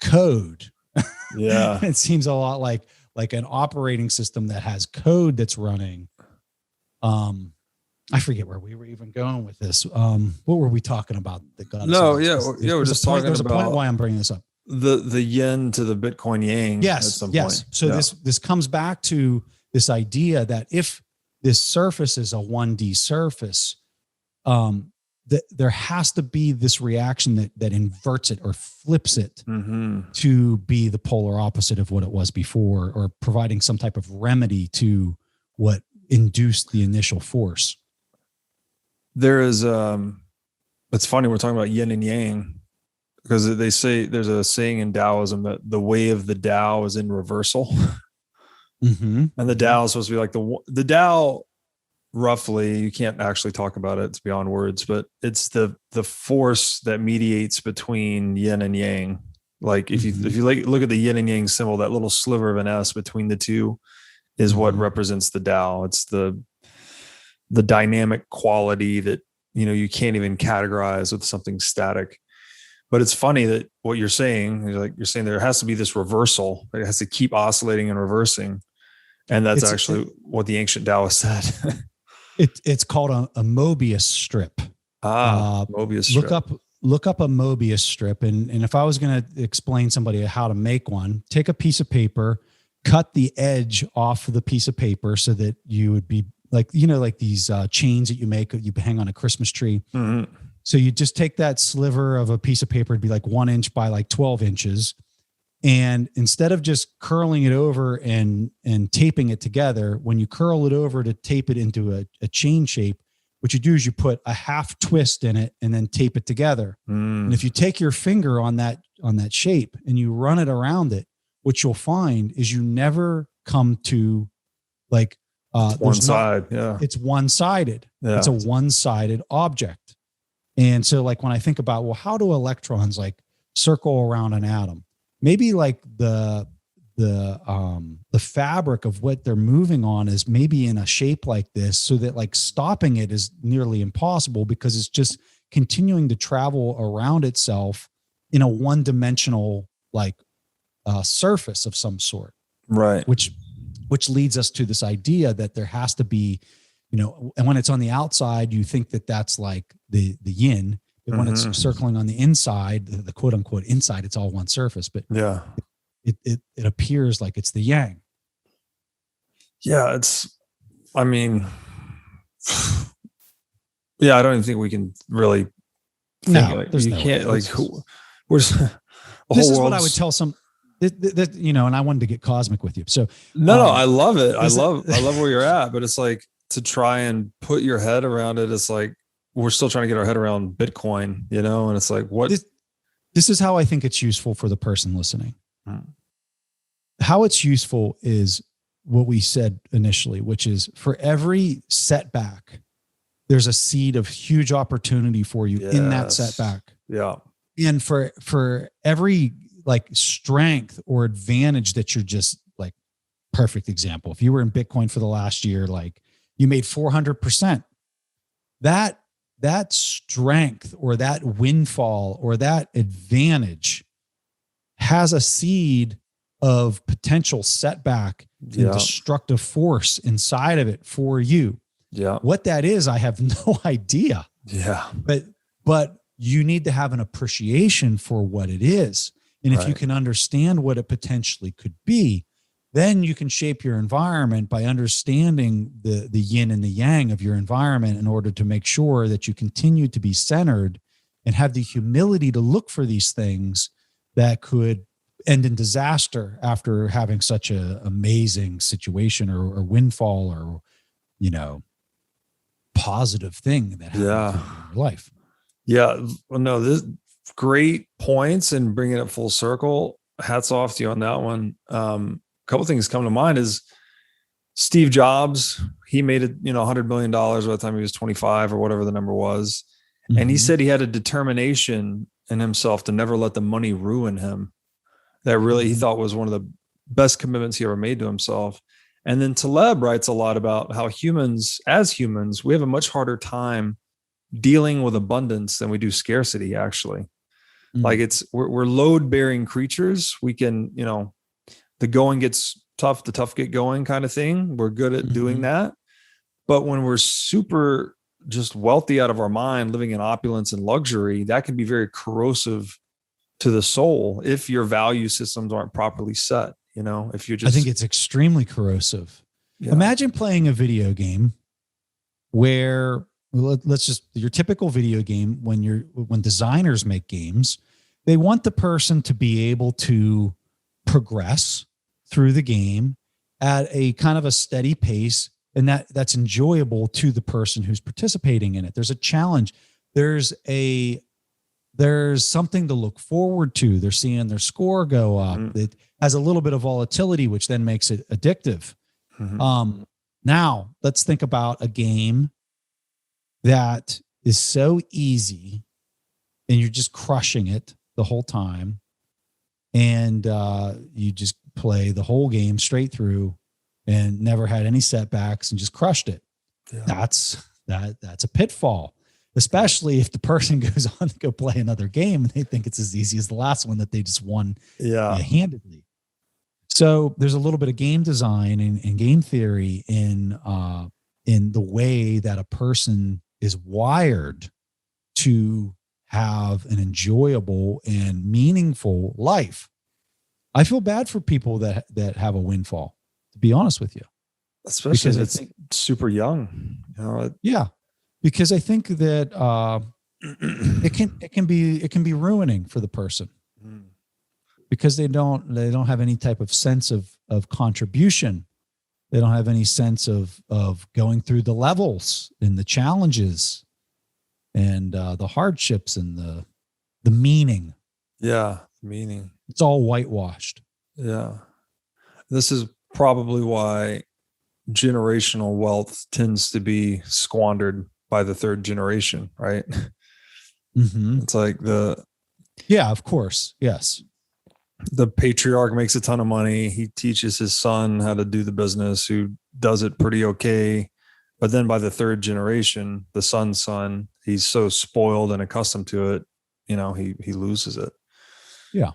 code. Yeah. It seems a lot like an operating system that has code that's running. I forget where we were even going with this. What were we talking about? We're just talking there's about a point why I'm bringing this up. The yen to the Bitcoin yang. Yes. At some yes. point. So this comes back to this idea that if this surface is a 1D surface, there has to be this reaction that inverts it or flips it to be the polar opposite of what it was before, or providing some type of remedy to what induced the initial force. There is, it's funny, we're talking about yin and yang, because they say there's a saying in Taoism that the way of the Tao is in reversal. And the Tao is supposed to be like the Tao, roughly, you can't actually talk about it, it's beyond words, but it's the force that mediates between yin and yang. Like if you look at the yin and yang symbol, that little sliver of an S between the two is what represents the Tao. It's the dynamic quality that, you can't even categorize with something static. But it's funny that what you're saying, you're saying there has to be this reversal. It has to keep oscillating and reversing. And that's what the ancient Taoists said. It's called a Mobius strip. Mobius strip. Look up a Mobius strip. And if I was going to explain somebody how to make one, take a piece of paper, cut the edge off of the piece of paper so that you would be like these chains that you hang on a Christmas tree. So you just take that sliver of a piece of paper, it'd be like 1 inch by like 12 inches. And instead of just curling it over and taping it together, when you curl it over to tape it into a chain shape, what you do is you put a half twist in it and then tape it together. And if you take your finger on that shape and you run it around it, what you'll find is you never come to like one side. It's one-sided. Yeah. It's a one-sided object. And so like when I think about, well, how do electrons like circle around an atom? Maybe like the fabric of what they're moving on is maybe in a shape like this, so that like stopping it is nearly impossible, because it's just continuing to travel around itself in a one-dimensional like surface of some sort. Right. which leads us to this idea that there has to be, and when it's on the outside, you think that that's like the yin, but when it's circling on the inside, the quote unquote inside, it's all one surface, but yeah, it appears like it's the yang. Yeah. I mean, yeah, I don't even think we can really think No, like there's you no can't way. like who. Where's the This whole is what I world's- would tell some, and I wanted to get cosmic with you. So No, I love it. I is it- love where you're at, but it's like to try and put your head around it. It's like we're still trying to get our head around Bitcoin, and it's like what. This is how I think it's useful for the person listening. How it's useful is what we said initially, which is for every setback, there's a seed of huge opportunity for you in that setback. Yeah. And for every like strength or advantage that you're just like, perfect example. If you were in Bitcoin for the last year, like you made 400%, that strength or that windfall or that advantage has a seed of potential setback and destructive force inside of it for you. Yeah. What that is, I have no idea. Yeah. But you need to have an appreciation for what it is. And if you can understand what it potentially could be, then you can shape your environment by understanding the yin and the yang of your environment in order to make sure that you continue to be centered and have the humility to look for these things that could end in disaster after having such an amazing situation or windfall or, positive thing that happened in your life. Yeah. Well, no, this great points and bringing it full circle. Hats off to you on that one. A couple things come to mind is Steve Jobs. He made it, $100 million by the time he was 25 or whatever the number was. And he said he had a determination in himself to never let the money ruin him. That really he thought was one of the best commitments he ever made to himself. And then Taleb writes a lot about how as humans, we have a much harder time dealing with abundance than we do scarcity, actually. Like we're load bearing creatures. We can, the going gets tough, the tough get going kind of thing. We're good at doing that. But when we're super just wealthy out of our mind, living in opulence and luxury, that can be very corrosive to the soul if your value systems aren't properly set. If you're just, I think it's extremely corrosive. Yeah. Imagine playing a video game where your typical video game, when designers make games, they want the person to be able to progress through the game at a kind of a steady pace. And that's enjoyable to the person who's participating in it. There's a challenge. There's something to look forward to. They're seeing their score go up. It has a little bit of volatility, which then makes it addictive. Now let's think about a game that is so easy and you're just crushing it the whole time. And you just play the whole game straight through and never had any setbacks and just crushed it. Yeah. That's a pitfall. Especially if the person goes on to go play another game and they think it's as easy as the last one that they just won handedly. So there's a little bit of game design and game theory in the way that a person is wired to have an enjoyable and meaningful life. I feel bad for people that have a windfall, to be honest with you. Especially if it's super young. Yeah. Because I think that it can be ruining for the person because they don't have any type of sense of contribution. They don't have any sense of going through the levels and the challenges and the hardships and the meaning. Yeah, meaning. It's all whitewashed. Yeah. This is probably why generational wealth tends to be squandered by the third generation, right? It's like yeah, of course. Yes. The patriarch makes a ton of money. He teaches his son how to do the business, who does it pretty okay. But then by the third generation, the son's son, he's so spoiled and accustomed to it, he loses it. Yeah.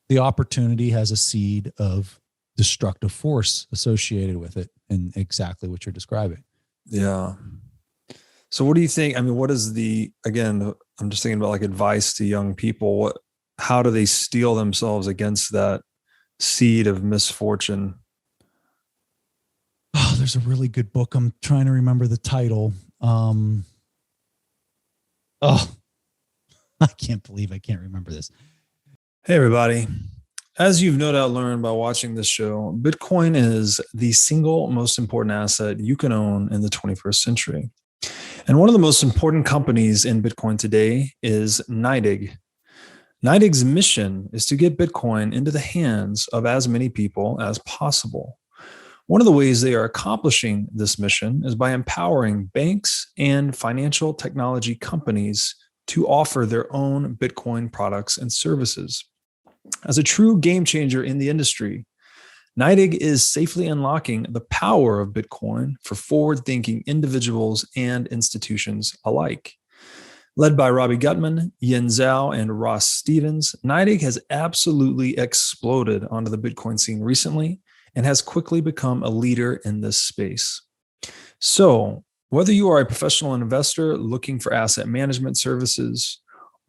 The opportunity has a seed of destructive force associated with it, and exactly what you're describing. Yeah. So what do you think? I mean, what is again, I'm just thinking about like advice to young people. How do they steel themselves against that seed of misfortune? Oh, there's a really good book. I'm trying to remember the title. I can't believe I can't remember this. Hey, everybody. As you've no doubt learned by watching this show, Bitcoin is the single most important asset you can own in the 21st century. And one of the most important companies in Bitcoin today is NYDIG. NYDIG's mission is to get Bitcoin into the hands of as many people as possible. One of the ways they are accomplishing this mission is by empowering banks and financial technology companies to offer their own Bitcoin products and services. As a true game changer in the industry, NYDIG is safely unlocking the power of Bitcoin for forward-thinking individuals and institutions alike. Led by Robbie Gutman, Yin Zhao, and Ross Stevens, NYDIG has absolutely exploded onto the Bitcoin scene recently and has quickly become a leader in this space. So, whether you are a professional investor looking for asset management services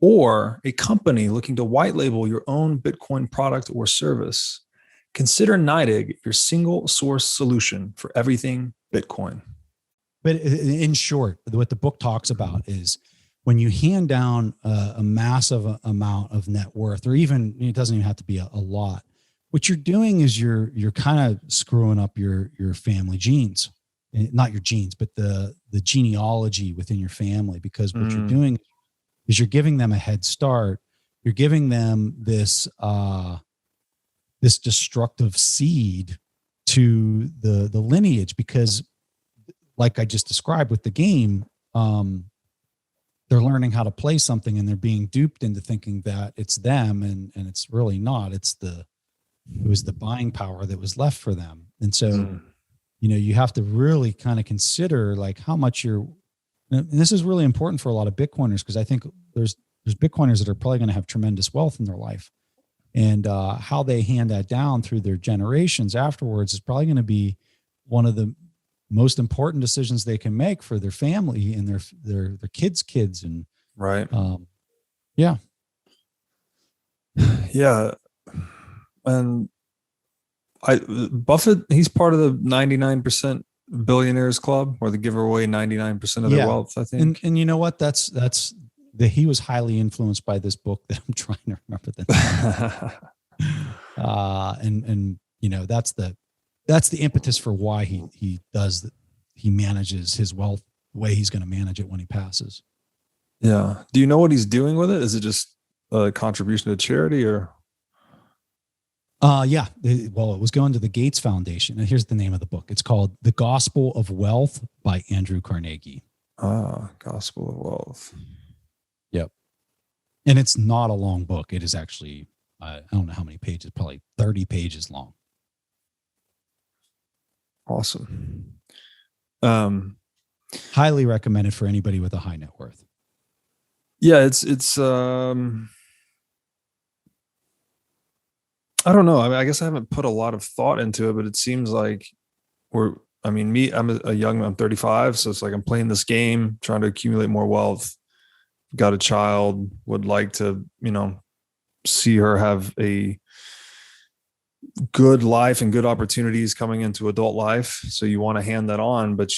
or a company looking to white label your own Bitcoin product or service, consider NYDIG your single source solution for everything Bitcoin. But in short, what the book talks about is when you hand down a massive amount of net worth, or even, it doesn't even have to be a lot, what you're doing is you're kind of screwing up your family genes, not your genes, but the genealogy within your family, because what you're doing is you're giving them a head start. You're giving them this destructive seed to the lineage, because like I just described with the game, they're learning how to play something and they're being duped into thinking that it's them, and it's really not. It was the buying power that was left for them. And so, you have to really kind of consider like how much and this is really important for a lot of Bitcoiners, because I think there's Bitcoiners that are probably going to have tremendous wealth in their life. And how they hand that down through their generations afterwards is probably going to be one of the most important decisions they can make for their family and their kids. And right. Yeah. Yeah. And Buffett, he's part of the 99% billionaires club, where they give away 99% of their wealth, I think. And you know what? That's he was highly influenced by this book that I'm trying to remember the name. And that's the impetus for why he manages his wealth the way he's going to manage it when he passes. Yeah. Do you know what he's doing with it? Is it just a contribution to charity, or? Yeah. It was going to the Gates Foundation. And here's the name of the book. It's called The Gospel of Wealth by Andrew Carnegie. Gospel of Wealth. Yep. And it's not a long book. It is actually, I don't know how many pages, probably 30 pages long. Awesome. Highly recommended for anybody with a high net worth. Yeah, it's I don't know. I mean, I guess I haven't put a lot of thought into it, but it seems like I'm 35. So it's like I'm playing this game, trying to accumulate more wealth. Got a child, would like to, see her have a good life and good opportunities coming into adult life. So you want to hand that on, but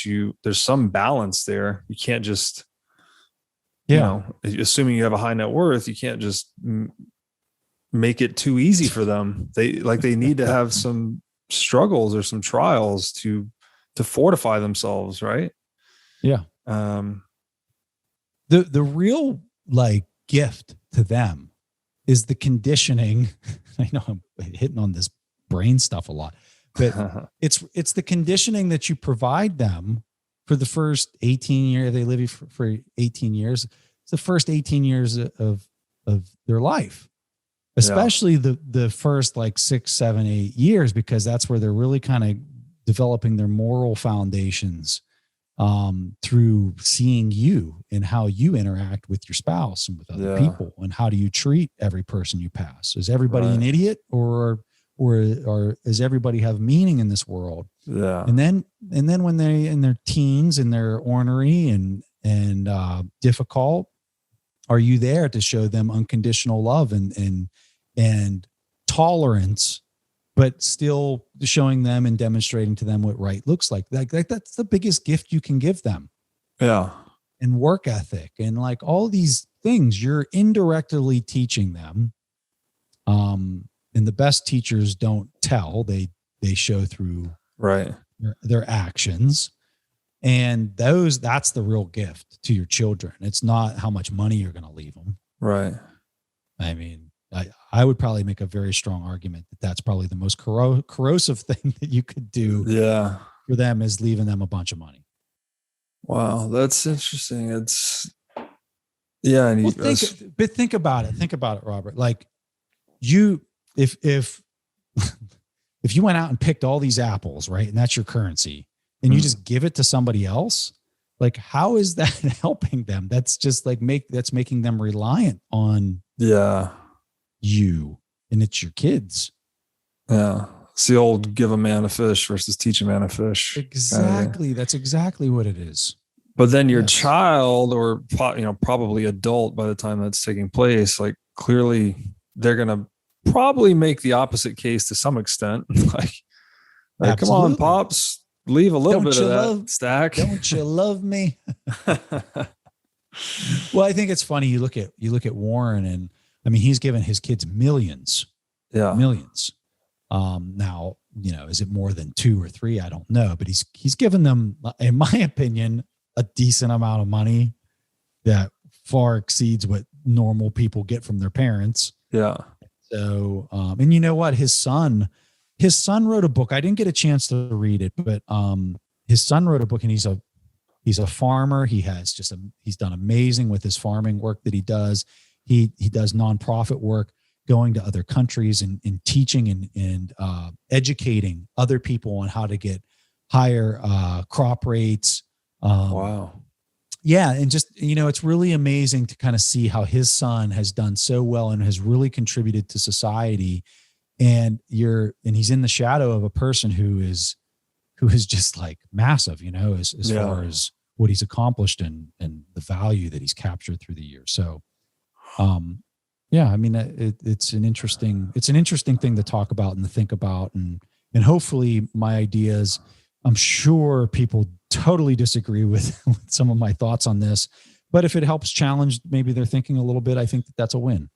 there's some balance there. You can't just, assuming you have a high net worth, you can't just make it too easy for them. They need to have some struggles or some trials to fortify themselves, right? Yeah. The real gift to them is the conditioning. I know I'm hitting on this brain stuff a lot, but it's the conditioning that you provide them for the first 18 years. They live for 18 years. It's the first 18 years of their life. Especially the first 6, 7, 8 years, because that's where they're really kind of developing their moral foundations through seeing you and how you interact with your spouse and with other people, and how do you treat every person you pass? Is everybody an idiot, or or does everybody have meaning in this world? Yeah. And then when they in their teens and they're ornery and difficult, are you there to show them unconditional love and tolerance, but still showing them and demonstrating to them what right looks like? Like that's the biggest gift you can give them. Yeah. And work ethic and like all these things you're indirectly teaching them. And the best teachers don't tell, they show through right their actions. And that's the real gift to your children. It's not how much money you're going to leave them. Right. I mean, I would probably make a very strong argument that that's probably the most corrosive thing that you could do for them is leaving them a bunch of money. Wow. That's interesting. It's and but think about it. Think about it, Robert. Like if you went out and picked all these apples, right? And that's your currency and you just give it to somebody else, like, how is that helping them? That's just like that's making them reliant on you, and it's your kids. Yeah. It's the old give a man a fish versus teach a man a fish. Exactly. That's exactly what it is. But then your child or, probably adult by the time that's taking place, like clearly they're going to probably make the opposite case to some extent. like come on, Pops, leave a little bit of that stack. Don't you love me? Well, I think it's funny. You look at Warren, and I mean, he's given his kids millions. Yeah. Millions. Now, is it more than 2 or 3? I don't know, but he's given them, in my opinion, a decent amount of money that far exceeds what normal people get from their parents. Yeah. So, and you know what? His son wrote a book. I didn't get a chance to read it, but his son wrote a book, and he's a farmer. He's done amazing with his farming work that he does. He does nonprofit work, going to other countries and teaching and educating other people on how to get higher crop rates. Wow. Yeah. And just, it's really amazing to kind of see how his son has done so well and has really contributed to society. And he's in the shadow of a person who is just like massive, as far as what he's accomplished and the value that he's captured through the years. So, I mean, it's an interesting thing to talk about and to think about, and hopefully my ideas, I'm sure people totally disagree with some of my thoughts on this, but if it helps challenge maybe their thinking a little bit, I think that's a win.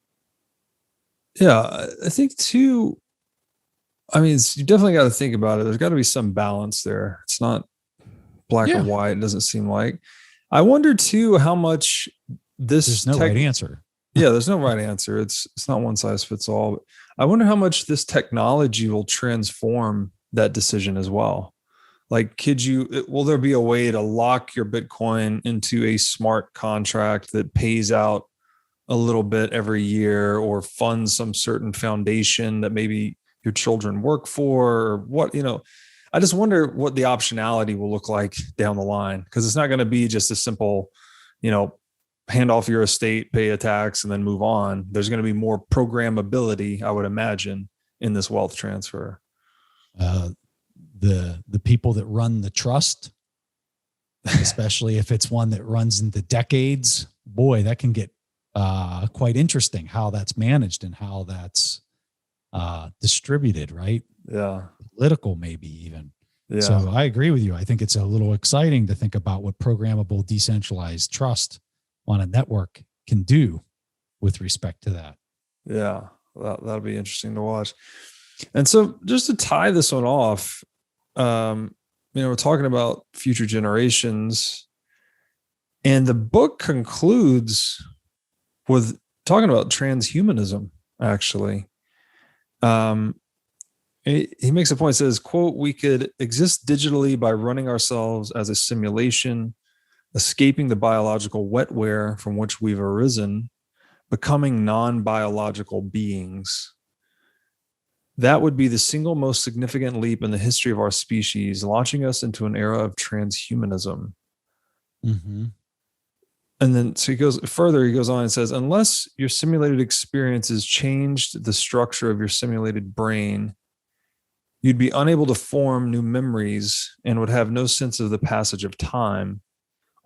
Yeah, I think too. I mean, you definitely got to think about it. There's got to be some balance there. It's not black or white. It doesn't seem like. I wonder too how much this. There's no right answer. Yeah, there's no right answer. It's not one size fits all. But I wonder how much this technology will transform that decision as well. Like, will there be a way to lock your Bitcoin into a smart contract that pays out a little bit every year or funds some certain foundation that maybe your children work for, or what, I just wonder what the optionality will look like down the line. Cause it's not going to be just a simple, hand off your estate, pay a tax, and then move on. There's going to be more programmability, I would imagine, in this wealth transfer. The people that run the trust, especially if it's one that runs into decades, boy, that can get quite interesting how that's managed and how that's distributed, right? Yeah. Political, maybe even. Yeah. So I agree with you. I think it's a little exciting to think about what programmable decentralized trust on a network can do with respect to that. Yeah. That'll be interesting to watch. And so just to tie this one off, we're talking about future generations, and the book concludes with talking about transhumanism, actually. He makes a point, says, quote, "We could exist digitally by running ourselves as a simulation, escaping the biological wetware from which we've arisen, becoming non-biological beings. That would be the single most significant leap in the history of our species, launching us into an era of transhumanism." Mm-hmm. And then so he goes further, he goes on and says, "Unless your simulated experiences changed the structure of your simulated brain, You'd be unable to form new memories and would have no sense of the passage of time.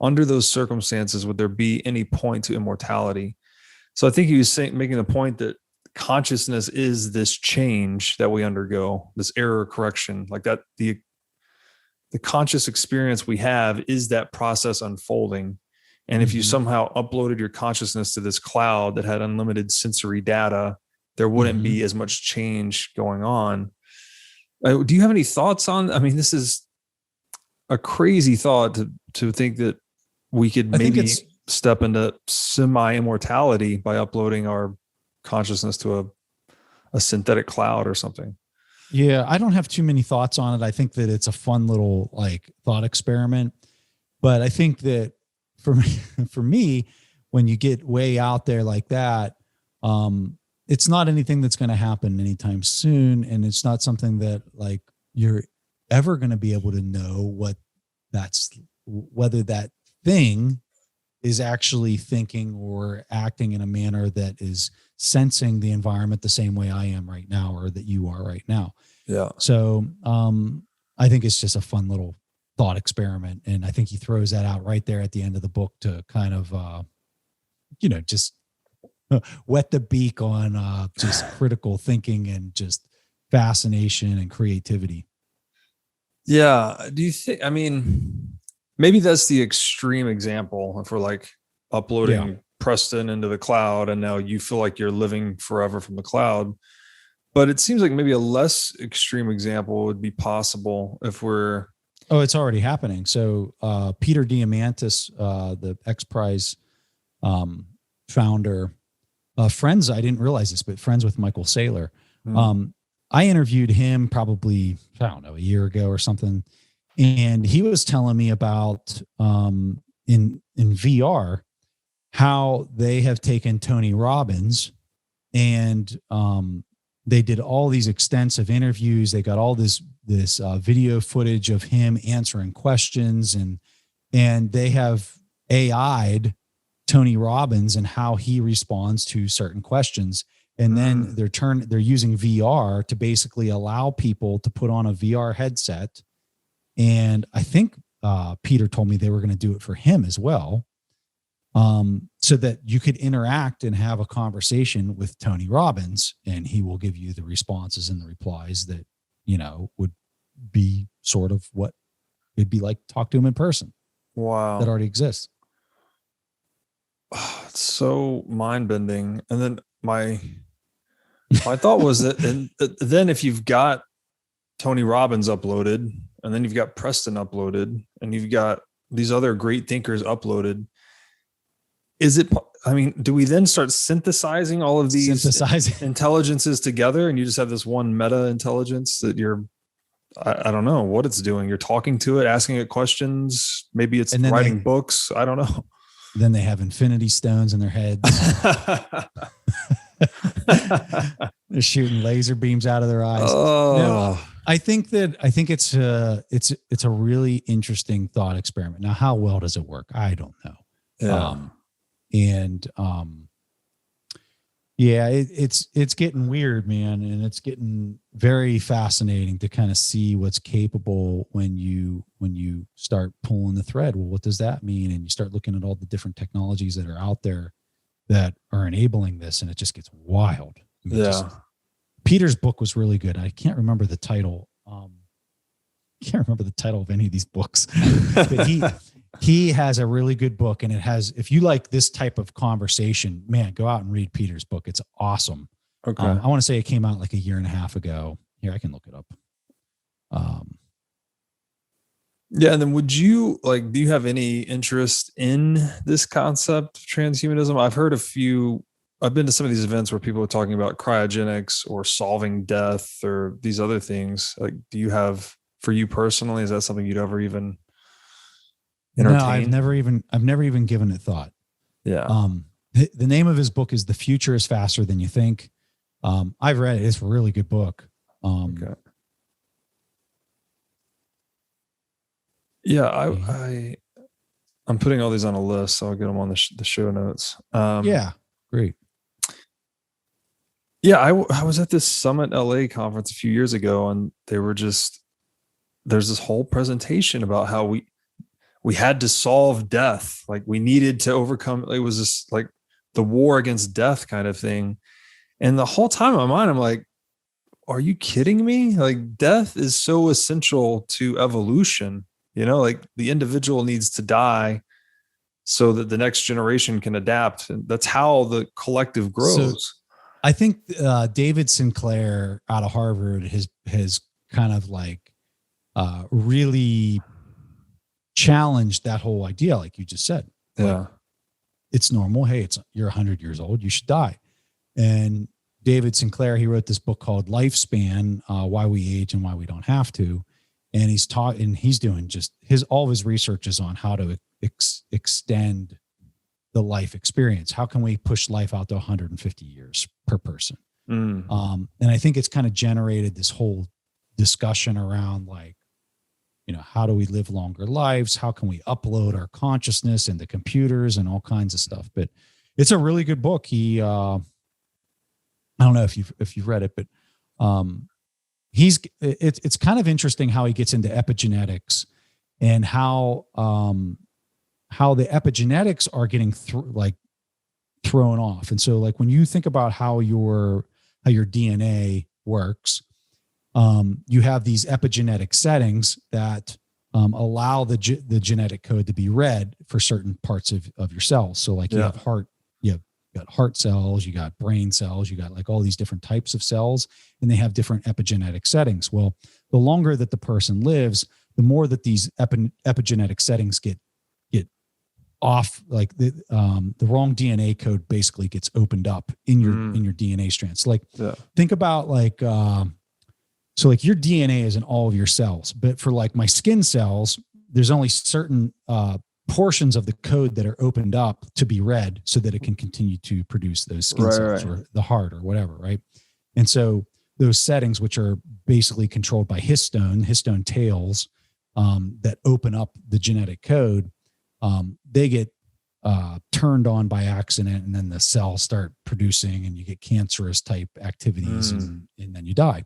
Under those circumstances, would there be any point to immortality? So I think he was making the point that consciousness is this change that we undergo, this error correction, like that the conscious experience we have is that process unfolding. And if you somehow uploaded your consciousness to this cloud that had unlimited sensory data, there wouldn't be as much change going on. Do you have any thoughts on, I mean, this is a crazy thought to think that we could maybe step into semi-immortality by uploading our consciousness to a synthetic cloud or something. Yeah, I don't have too many thoughts on it. I think that it's a fun little like thought experiment. But I think that for me, when you get way out there like that, it's not anything that's going to happen anytime soon. And it's not something that like you're ever going to be able to know whether that thing is actually thinking or acting in a manner that is sensing the environment the same way I am right now, or that you are right now. Yeah. So I think it's just a fun little thought experiment. And I think he throws that out right there at the end of the book to kind of, just wet the beak on just critical thinking and just fascination and creativity. Yeah. Do you think, I mean, maybe that's the extreme example if we're like uploading Preston into the cloud and now you feel like you're living forever from the cloud. But it seems like maybe a less extreme example would be possible if we're. Oh, it's already happening. So Peter Diamandis, the X Prize founder, friends, I didn't realize this, but friends with Michael Saylor. I interviewed him probably, I don't know, a year ago or something. And he was telling me about in VR, how they have taken Tony Robbins and they did all these extensive interviews. They got all this video footage of him answering questions, and they have AI'd Tony Robbins and how he responds to certain questions. And then they're using VR to basically allow people to put on a VR headset. And I think Peter told me they were going to do it for him as well. So that you could interact and have a conversation with Tony Robbins, and he will give you the responses and the replies that, would be sort of what it'd be like to talk to him in person. Wow. That already exists. It's so mind bending. And then my thought was that, and then if you've got Tony Robbins uploaded, and then you've got Preston uploaded, and you've got these other great thinkers uploaded, do we then start synthesizing all of these intelligences together, and you just have this one meta intelligence that I don't know what it's doing. You're talking to it, asking it questions. Maybe it's writing books. I don't know. Then they have infinity stones in their heads. They're shooting laser beams out of their eyes. Oh. No, I think it's a really interesting thought experiment. Now, how well does it work? I don't know. Yeah. It's getting weird, man. And it's getting very fascinating to kind of see what's capable when you start pulling the thread. Well, what does that mean? And you start looking at all the different technologies that are out there that are enabling this, and it just gets wild. Peter's book was really good. I can't remember the title. Can't remember the title of any of these books, but he has a really good book, and it has, if you like this type of conversation, man, go out and read Peter's book. It's awesome. Okay. I want to say it came out like a year and a half ago. Here, I can look it up. Yeah. And then do you have any interest in this concept of transhumanism? I've been to some of these events where people are talking about cryogenics or solving death or these other things. Like, for you personally, is that something you'd ever even entertain? No, I've never even given it thought. Yeah. The name of his book is The Future is Faster Than You Think. I've read it. It's a really good book. Okay. Yeah, I'm putting all these on a list, so I'll get them on the show notes. Yeah, great. Yeah, I was at this Summit LA conference a few years ago, and there's this whole presentation about how we had to solve death. Like we needed to overcome, it was just like the war against death kind of thing. And the whole time in my mind, I'm like, are you kidding me? Like death is so essential to evolution, like the individual needs to die so that the next generation can adapt. And that's how the collective grows. So I think David Sinclair out of Harvard has kind of like really challenged that whole idea, like you just said. Yeah. Like, it's normal. Hey, you're 100 years old. You should die. And David Sinclair, he wrote this book called Lifespan, Why We Age and Why We Don't Have to. And he's doing just all of his research is on how to extend the life experience. How can we push life out to 150 years per person? And I think it's kind of generated this whole discussion around like, how do we live longer lives? How can we upload our consciousness into computers and all kinds of stuff? But it's a really good book. He, I don't know if you've read it, but it's kind of interesting how he gets into epigenetics and how the epigenetics are getting thrown off. And so like when you think about how your DNA works, you have these epigenetic settings that allow the genetic code to be read for certain parts of your cells. So like you have got heart cells, you got brain cells, you got like all these different types of cells, and they have different epigenetic settings. Well, the longer that the person lives, the more that these epigenetic settings get off, like the wrong DNA code basically gets opened up in your DNA strands. So like think about like so like your DNA is in all of your cells, but for like my skin cells, there's only certain portions of the code that are opened up to be read so that it can continue to produce those skin cells or the heart or whatever. Right. And so those settings, which are basically controlled by histone tails that open up the genetic code, they get turned on by accident, and then the cells start producing and you get cancerous type activities and then you die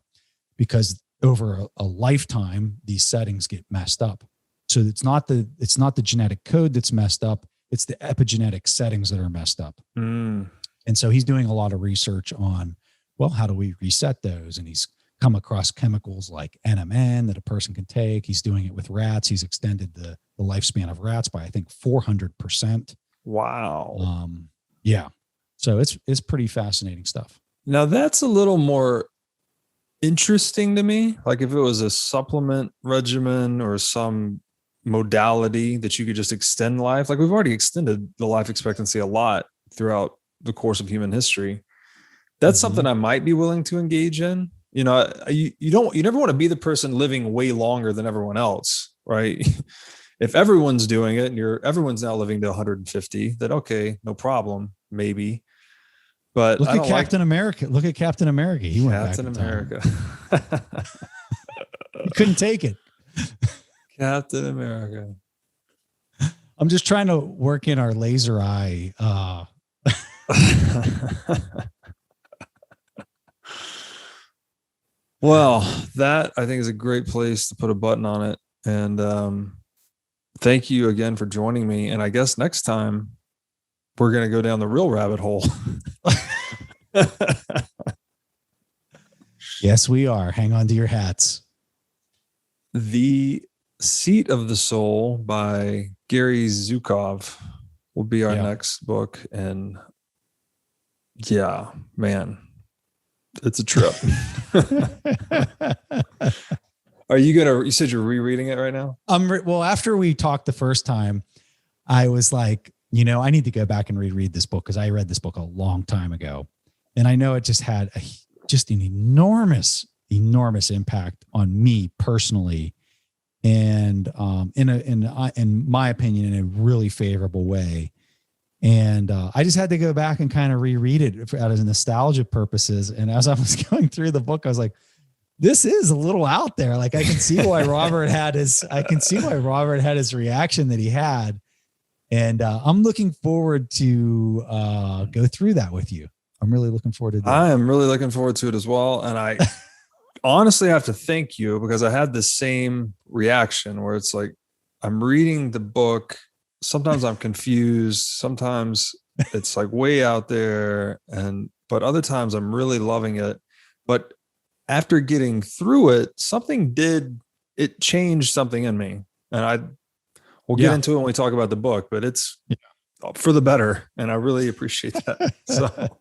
because over a lifetime, these settings get messed up. So it's not the genetic code that's messed up. It's the epigenetic settings that are messed up. And so he's doing a lot of research on, well, how do we reset those? And he's come across chemicals like NMN that a person can take. He's doing it with rats. He's extended the lifespan of rats by, I think, 400%. Wow. Yeah. So it's pretty fascinating stuff. Now that's a little more interesting to me. Like if it was a supplement regimen or some modality that you could just extend life, like we've already extended the life expectancy a lot throughout the course of human history. That's something I might be willing to engage in. You never want to be the person living way longer than everyone else, right? If everyone's doing it and everyone's now living to 150, then okay, no problem, maybe. But look at Captain America. Look at Captain America. He went Captain America. He couldn't take it. Captain America. I'm just trying to work in our laser eye. Well, that I think is a great place to put a button on it. And thank you again for joining me. And I guess next time we're going to go down the real rabbit hole. Yes, we are. Hang on to your hats. The Seat of the Soul by Gary Zukav will be our next book. And yeah, man, it's a trip. You said you're rereading it right now? Well, after we talked the first time, I was like, I need to go back and reread this book because I read this book a long time ago. And I know it just had an enormous impact on me personally. And in my opinion, in a really favorable way. And I just had to go back and kind of reread it out of nostalgia purposes. And as I was going through the book, I was like, this is a little out there. Like I can see why Robert had his reaction that he had. And I'm looking forward to go through that with you. I'm really looking forward to that. I am really looking forward to it as well. And I honestly have to thank you because I had the same reaction where it's like, I'm reading the book. Sometimes I'm confused. Sometimes it's like way out there. But other times I'm really loving it. But after getting through it, it changed something in me. And we'll get into it when we talk about the book, but it's for the better. And I really appreciate that. So,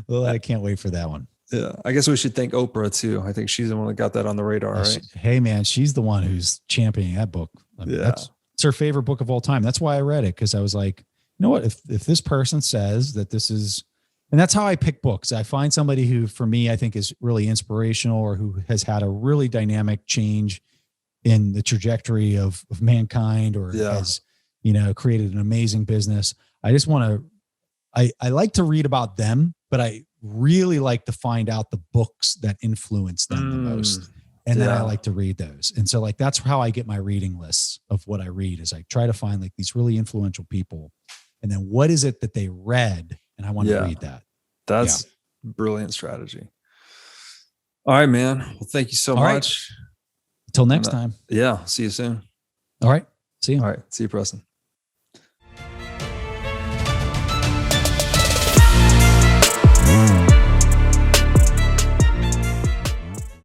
well, I can't wait for that one. Yeah. I guess we should thank Oprah too. I think she's the one that got that on the radar, right? Hey man, she's the one who's championing that book. I mean, it's her favorite book of all time. That's why I read it. Cause I was like, you know what, if this person says that this is, and that's how I pick books. I find somebody who, for me, I think is really inspirational or who has had a really dynamic change in the trajectory of mankind or has, created an amazing business. I just want to, I like to read about them, but I really like to find out the books that influence them the most. And then I like to read those. And so like, that's how I get my reading lists of what I read is I try to find like these really influential people. And then what is it that they read? And I want to read that. That's brilliant strategy. All right, man. Well, thank you so much. Until next time. Yeah. See you soon. All right. See you. All right. See you, Preston.